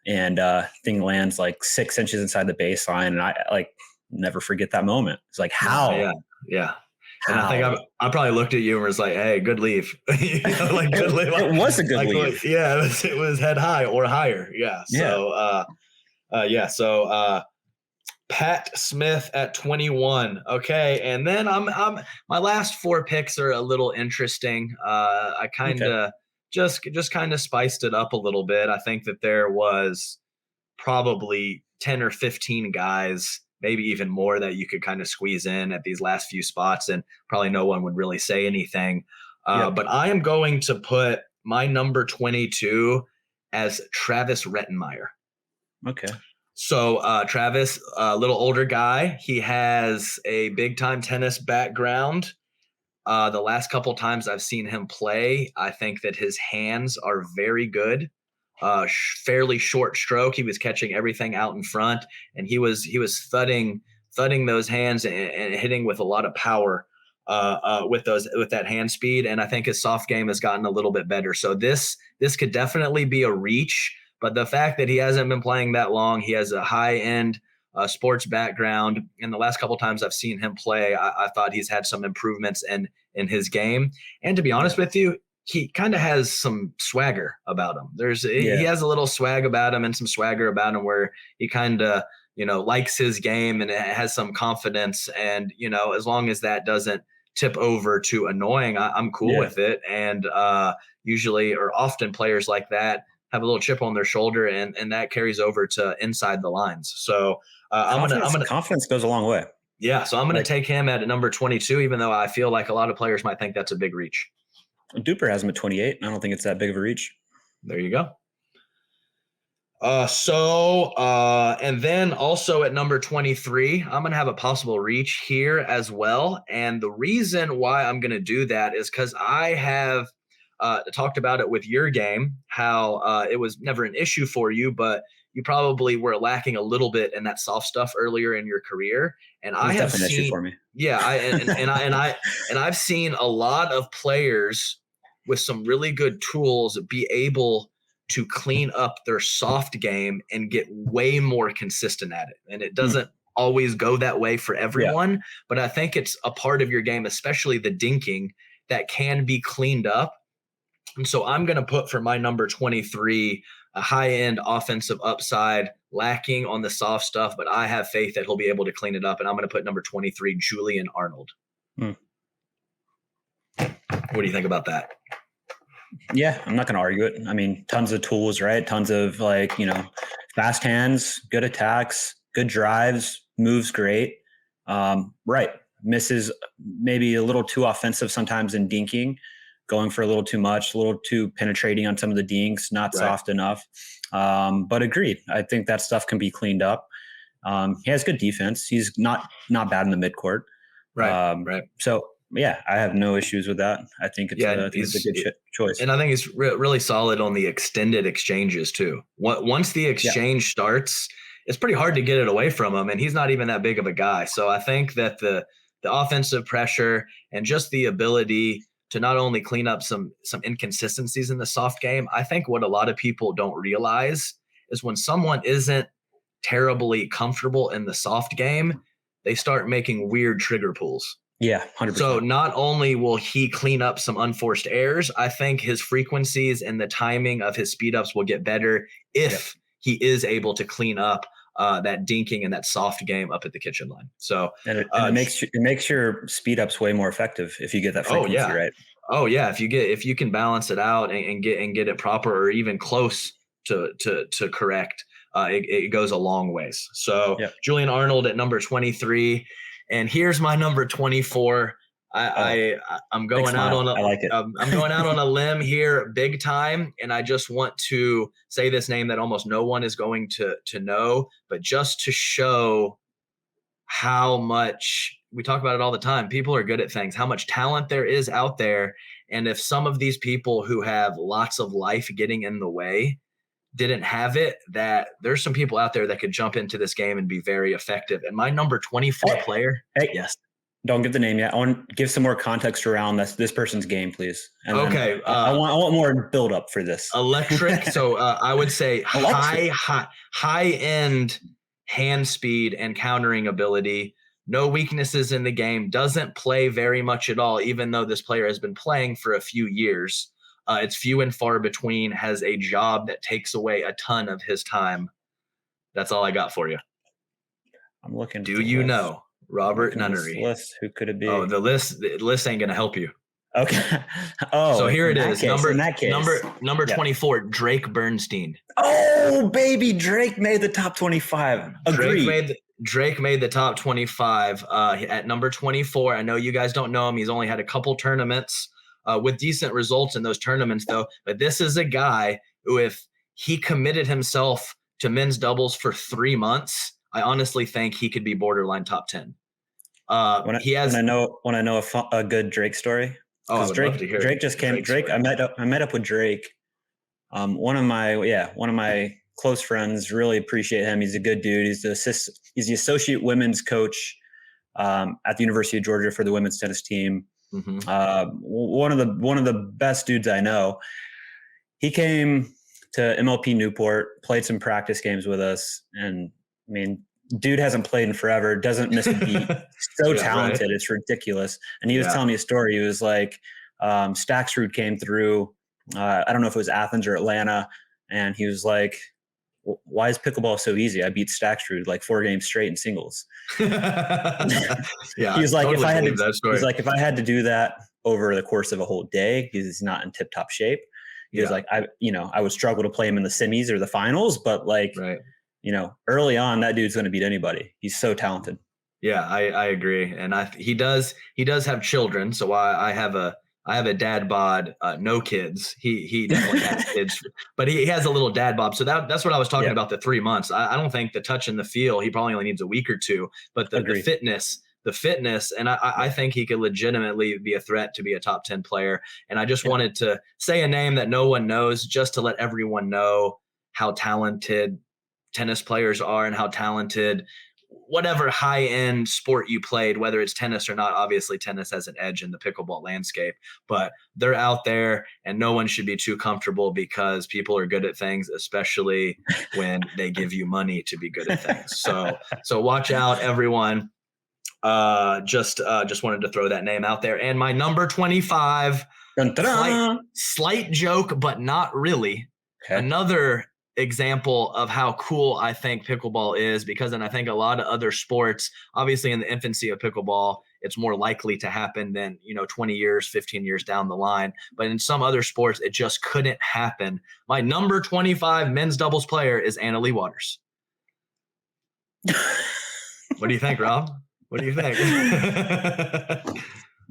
And thing lands like 6 inches inside the baseline. And I like never forget that moment. It's like, how? Yeah. And I think I probably looked at you and was like, hey, good leave. Good leave. It was a good leave. Yeah, it was head high or higher. Yeah. So, Pat Smith at 21. Okay. And then I'm my last 4 picks are a little interesting. I kind of just kind of spiced it up a little bit. I think that there was probably 10 or 15 guys, maybe even more, that you could kind of squeeze in at these last few spots, and probably no one would really say anything. But I am going to put my number 22 as Travis Rettenmeier. Okay. So Travis, a little older guy. He has a big time tennis background. The last couple times I've seen him play, I think that his hands are very good. Fairly short stroke. He was catching everything out in front, and he was thudding those hands and hitting with a lot of power with that hand speed. And I think his soft game has gotten a little bit better. So this could definitely be a reach. But the fact that he hasn't been playing that long, he has a high-end sports background. And the last couple of times I've seen him play, I thought he's had some improvements in his game. And to be honest with you, he kind of has some swagger about him. He has a little swag about him and some swagger about him where he kind of, likes his game and has some confidence. And, as long as that doesn't tip over to annoying, I'm cool with it. And usually or often players like that have a little chip on their shoulder, and that carries over to inside the lines. So confidence goes a long way. Yeah. So I'm going to take him at number 22, even though I feel like a lot of players might think that's a big reach. Duper has him at 28. I don't think it's that big of a reach. There you go. And then also at number 23, I'm going to have a possible reach here as well. And the reason why I'm going to do that is because I have talked about it with your game, how it was never an issue for you, but you probably were lacking a little bit in that soft stuff earlier in your career. And I have seen, an issue for me. Yeah, I've seen a lot of players with some really good tools be able to clean up their soft game and get way more consistent at it. And it doesn't always go that way for everyone, but I think it's a part of your game, especially the dinking, that can be cleaned up. And so I'm going to put for my number 23 a high-end offensive upside, lacking on the soft stuff, but I have faith that he'll be able to clean it up. And I'm going to put number 23, Julian Arnold. What do you think about that? Yeah, I'm not going to argue it. I mean, tons of tools, right? Tons of fast hands, good attacks, good drives, moves great. Right. Misses maybe a little too offensive sometimes in dinking, going for a little too much, a little too penetrating on some of the dinks, not soft enough. But agreed. I think that stuff can be cleaned up. He has good defense. He's not bad in the midcourt. Right. So yeah, I have no issues with that. I think it's a good choice. And I think he's really solid on the extended exchanges too. Once the exchange starts, it's pretty hard to get it away from him. And he's not even that big of a guy. So I think that the offensive pressure and just the ability to not only clean up some inconsistencies in the soft game. I think what a lot of people don't realize is when someone isn't terribly comfortable in the soft game, they start making weird trigger pulls. Yeah, 100%. So not only will he clean up some unforced errors, I think his frequencies and the timing of his speed ups will get better if he is able to clean up that dinking and that soft game up at the kitchen line. So it makes your speed ups way more effective if you get that frequency right. Oh yeah, if you can balance it out and get it proper or even close to correct, it goes a long ways. So Julian Arnold at number 23. And here's my number 24. I'm going out on I'm going out on a limb here, big time, and I just want to say this name that almost no one is going to know, but just to show how much we talk about it all the time. People are good at things. How much talent there is out there, and if some of these people who have lots of life getting in the way didn't have it, that there's some people out there that could jump into this game and be very effective. And my number 24 player. Yes. Don't give the name yet. I want to give some more context around this person's game, please. And okay. I want more build up for this. Electric. So I would say high end hand speed and countering ability. No weaknesses in the game. Doesn't play very much at all, even though this player has been playing for a few years. It's few and far between, has a job that takes away a ton of his time. That's all I got for you. I'm looking. Do you know Robert Nunnery? List. Who could it be? Oh, the list ain't going to help you. Okay. Oh, so here it is. Number 24, yeah. Drake Bernstein. Oh, baby. Drake made the top 25. Agreed. Drake made the top 25 at number 24. I know you guys don't know him. He's only had a couple tournaments with decent results in those tournaments, though. But this is a guy who, if he committed himself to men's doubles for 3 months, I honestly think he could be borderline top 10. Want to know a good Drake story? Oh, I would love to hear Drake just came. Drake, I met up with Drake. One of my close friends, really appreciate him. He's a good dude. He's the associate women's coach at the University of Georgia for the women's tennis team. Mm-hmm. One of the best dudes I know. He came to MLP Newport, played some practice games with us, and I mean, dude hasn't played in forever, doesn't miss a beat. So talented, right? It's ridiculous. And he was telling me a story. He was like, Stacksrud came through. I don't know if it was Athens or Atlanta, and he was like, why is pickleball so easy? I beat Stacksrud like 4 games straight in singles. Yeah, he was like, if I had to do that over the course of a whole day, he's not in tip-top shape. He was like, I would struggle to play him in the semis or the finals, but like, early on, that dude's going to beat anybody. He's so talented. Yeah, I agree, and he does have children. So I have a dad bod, no kids. He definitely has kids, but he has a little dad bod. So that's what I was talking about, the 3 months. I don't think the touch in the feel, he probably only needs a week or two, but the fitness, and I think he could legitimately be a threat to be a top 10 player. And I just wanted to say a name that no one knows, just to let everyone know how talented tennis players are and how talented whatever high-end sport you played, whether it's tennis or not. Obviously tennis has an edge in the pickleball landscape, but they're out there, and no one should be too comfortable because people are good at things, especially when they give you money to be good at things. So watch out, everyone. Just wanted to throw that name out there. And my number 25, slight joke, but not really. Okay. Another example of how cool I think pickleball is, because then I think a lot of other sports, obviously in the infancy of pickleball, it's more likely to happen than 20 years, 15 years down the line. But in some other sports, it just couldn't happen. My number 25 men's doubles player is Anna Leigh Waters. What do you think, Rob? What do you think?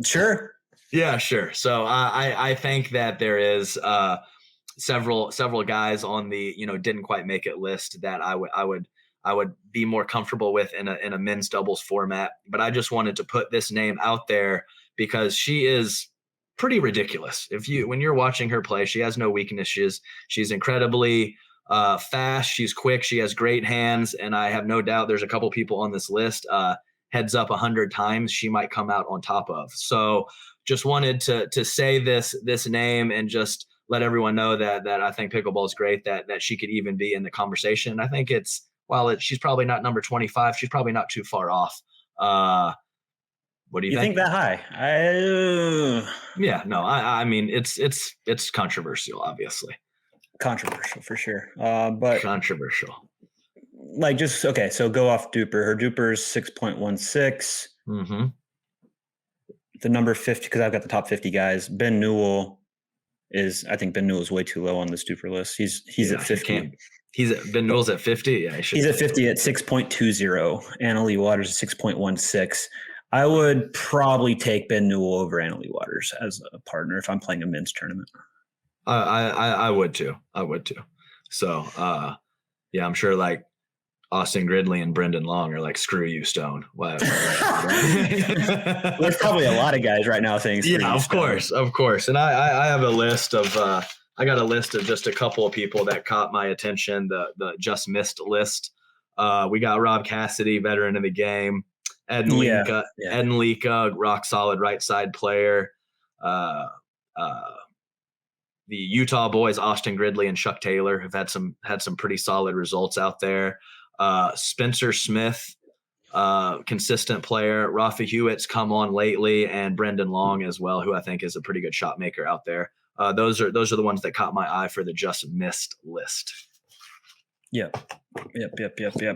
Sure. Yeah, sure. So I think that there is several guys on the didn't quite make it list that I would be more comfortable with in a men's doubles format. But I just wanted to put this name out there because she is pretty ridiculous. When you're watching her play, she has no weaknesses. She's incredibly fast. She's quick. She has great hands, and I have no doubt there's a couple people on this list. Heads up 100 times she might come out on top of. So just wanted to say this name and just let everyone know that I think pickleball is great, that she could even be in the conversation. I think she's probably not number 25, she's probably not too far off. What do you think? You think that high? Yeah, no, I mean, it's controversial, obviously. Controversial for sure. But controversial. Like okay, so go off Duper. Her Duper is 6.16. Mm-hmm. The number 50, because I've got the top 50 guys. Ben Newell I think Ben Newell is way too low on this Duper list. He's at 50. Ben Newell's at 50? Yeah, he's at 50 at 6.20. Annalie Waters is 6.16. I would probably take Ben Newell over Annalie Waters as a partner if I'm playing a men's tournament. I would too. So, yeah, I'm sure like Austin Gridley and Brendan Long are like, screw you, Stone. There's probably a lot of guys right now saying, screw you, of Stone. Of course. And I have a list of, I got a list of just a couple of people that caught my attention, the just missed list. We got Rob Cassidy, veteran of the game. Ed Lika, rock solid right side player. The Utah boys, Austin Gridley and Chuck Taylor, have had some pretty solid results out there. Spencer Smith, consistent player. Rafa Hewitt's come on lately, and Brendan Long as well, who I think is a pretty good shot maker out there. Those are the ones that caught my eye for the just missed list. Yep. And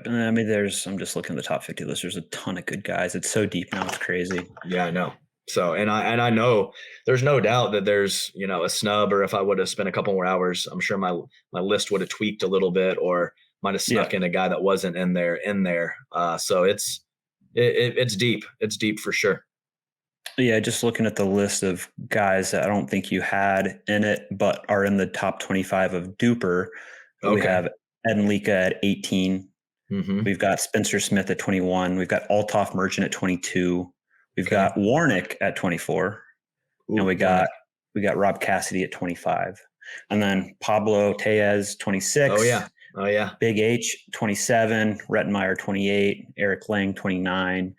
I mean, I'm just looking at the top 50 list. There's a ton of good guys. It's so deep now. It's crazy. Yeah, I know. So, and I know there's no doubt that there's, a snub, or if I would have spent a couple more hours, I'm sure my list would have tweaked a little bit, or might have snuck in a guy that wasn't in there. So it's deep. It's deep for sure. Yeah. Just looking at the list of guys that I don't think you had in it, but are in the top 25 of Duper. Okay. We have Ed Lika at 18. Mm-hmm. We've got Spencer Smith at 21. We've got Althoff Merchant at 22. We've got Warnick at 24. And we got Rob Cassidy at 25. And then Pablo Tellez, 26. Oh, yeah. Big H, 27. Rettenmeyer, 28. Eric Lang, 29.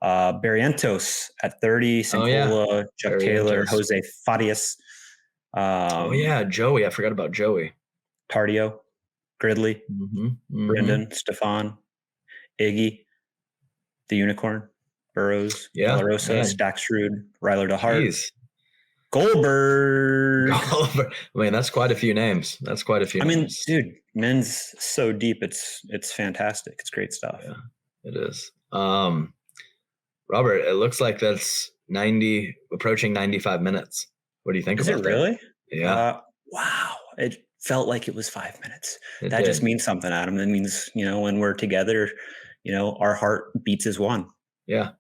Barrientos at 30. Sankola, Chuck Taylor, Jose Farias. Joey. I forgot about Joey. Tardio, Gridley, Brendan, Stefan, Iggy, the Unicorn, Burrows, La Rosa, Stacksrud, Ryler DeHart, Goldberg. Man, that's quite a few names. I mean, dude, men's so deep. It's fantastic. It's great stuff. Yeah, it is. Robert, it looks like that's approaching 95 minutes. What do you think about that? Is it really? Yeah. Wow. It felt like it was 5 minutes. That just means something, Adam. That means, when we're together, our heart beats as one. Yeah.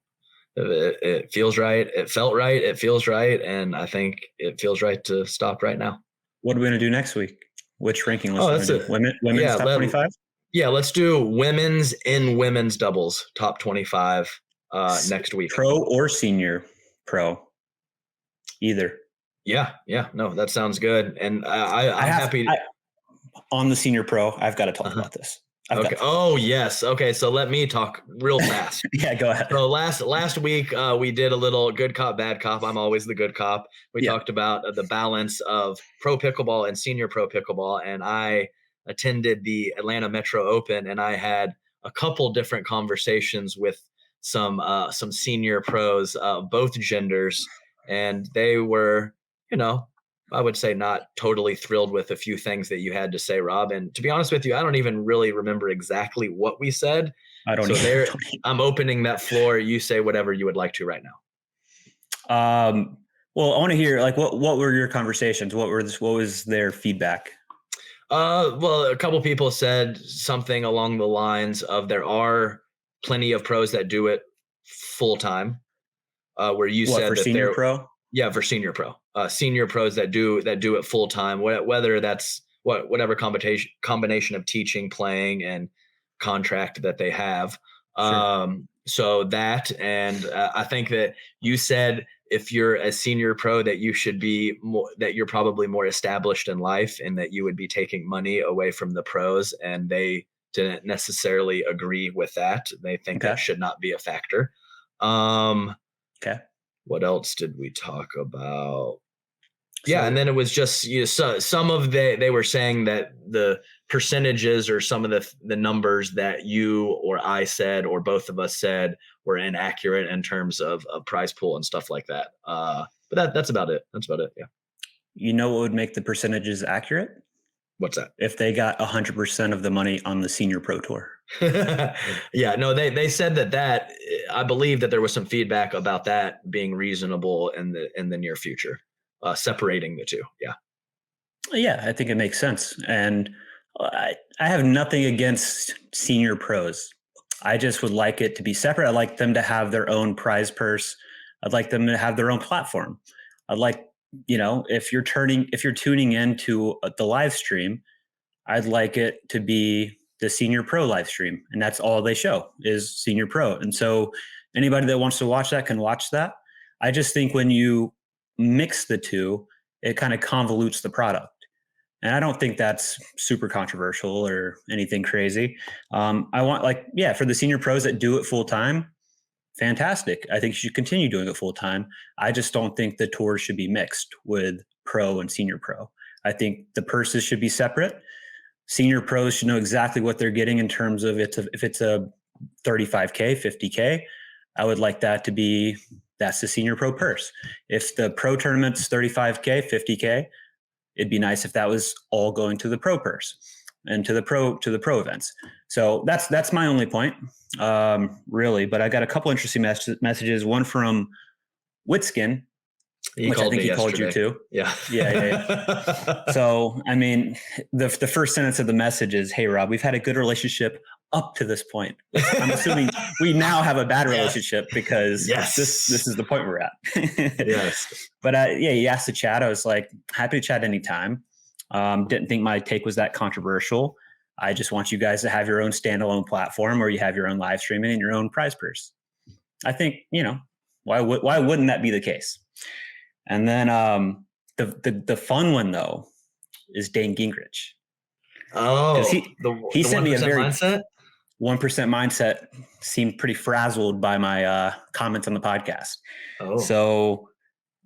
It feels right. It felt right. It feels right. And I think it feels right to stop right now. What are we going to do next week? Which ranking list? Women's top 25? Yeah, let's do women's doubles, top 25 next week. Pro or senior pro? Either. Yeah. No, that sounds good. And I'm happy. On the senior pro, I've got to talk about this. Okay. Oh, yes. Okay. So let me talk real fast. Yeah, go ahead. So last week, we did a little good cop, bad cop. I'm always the good cop. We talked about the balance of pro pickleball and senior pro pickleball. And I attended the Atlanta Metro Open, and I had a couple different conversations with some senior pros, both genders. And they were, I would say not totally thrilled with a few things that you had to say, Rob. And to be honest with you, I don't even really remember exactly what we said. I don't either. I'm opening that floor. You say whatever you would like to right now. Well, I want to hear, like, what were your conversations? What was their feedback? Well, a couple people said something along the lines of there are plenty of pros that do it full time. Where you said for that senior pro? Yeah, for senior pro. Senior pros that do it full time, whether that's whatever combination of teaching, playing, and contract that they have. Sure. So that, and I think that you said if you're a senior pro that you should be that you're probably more established in life, and that you would be taking money away from the pros, and they didn't necessarily agree with that. They think that should not be a factor. Okay. What else did we talk about? Yeah, and then it was just some of they were saying that the percentages or some of the numbers that you or I said or both of us said were inaccurate in terms of prize pool and stuff like that. But that's about it. That's about it. Yeah. You know what would make the percentages accurate? What's that? If they got 100% of the money on the Senior Pro Tour. Yeah, no, they said that I believe that there was some feedback about that being reasonable in the near future, separating the two. Yeah, I think it makes sense, and I have nothing against senior pros. I just would like it to be separate. I'd like them to have their own prize purse. I'd like them to have their own platform. I'd like, if you're tuning into the live stream, I'd like it to be the Senior Pro live stream, and that's all they show is Senior Pro. And so anybody that wants to watch that can watch that. I just think when you mix the two, it kind of convolutes the product. And I don't think that's super controversial or anything crazy. I want for the senior pros that do it full time, fantastic. I think you should continue doing it full time. I just don't think the tours should be mixed with pro and senior pro. I think the purses should be separate. Senior pros should know exactly what they're getting in terms of if it's a 35K, 50K, I would like that to be, that's the senior pro purse. If the pro tournament's 35K, 50K, it'd be nice if that was all going to the pro purse and to the pro events. So that's my only point, really. But I got a couple interesting messages. One from Witskin, which I think he called you too. Yeah. So, I mean, the first sentence of the message is, "Hey, Rob, we've had a good relationship up to this point. I'm assuming we now have a bad relationship because this is the point we're at." Yes. But he asked to chat. I was like, happy to chat anytime. Didn't think my take was that controversial. I just want you guys to have your own standalone platform where you have your own live streaming and your own prize purse. I think, why wouldn't that be the case? And then the fun one though is Dane Gingrich. Oh, he sent me a very mindset? 1% mindset. Seemed pretty frazzled by my comments on the podcast. Oh. So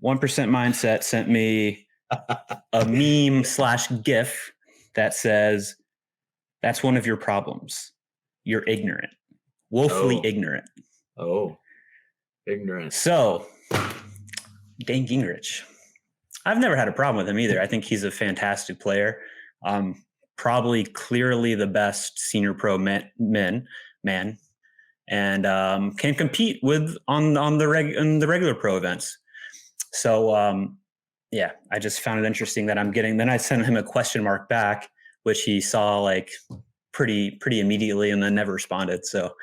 1% mindset sent me a meme / GIF that says, "That's one of your problems. You're ignorant, woefully ignorant." Oh, ignorant. So Dane Gingrich, I've never had a problem with him either. I think he's a fantastic player. Probably clearly the best senior pro man, and can compete with on the regular pro events. So I just found it interesting that I'm getting. Then I sent him a question mark back, which he saw like pretty immediately, and then never responded. So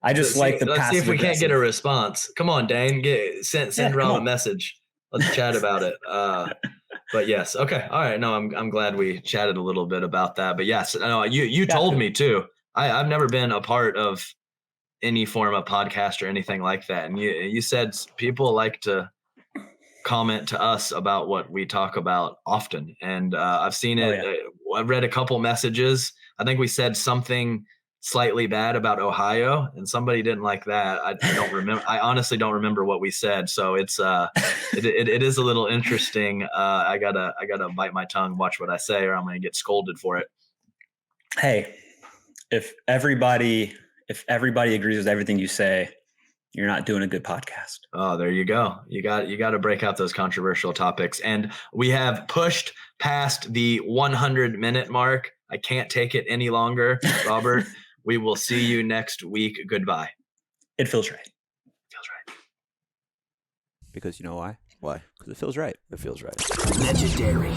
I just like the. Let's see if we can't get a response. Come on, Dane, send Rob a message. Let's chat about it. But yes, okay, all right. No, I'm glad we chatted a little bit about that. But yes, no, you told me too. I've never been a part of any form of podcast or anything like that, and you said people like to comment to us about what we talk about often, and I've seen it. I've read a couple messages. I think we said something slightly bad about Ohio, and somebody didn't like that. I don't remember. I honestly don't remember what we said. So it's it is a little interesting. I gotta bite my tongue, watch what I say, or I'm gonna get scolded for it. Hey, if everybody agrees with everything you say, you're not doing a good podcast. Oh, there you go. You got to break out those controversial topics. And we have pushed past the 100-minute mark. I can't take it any longer, Robert. We will see you next week. Goodbye. It feels right. It feels right. Because you know why? Why? Because it feels right. It feels right. Legendary.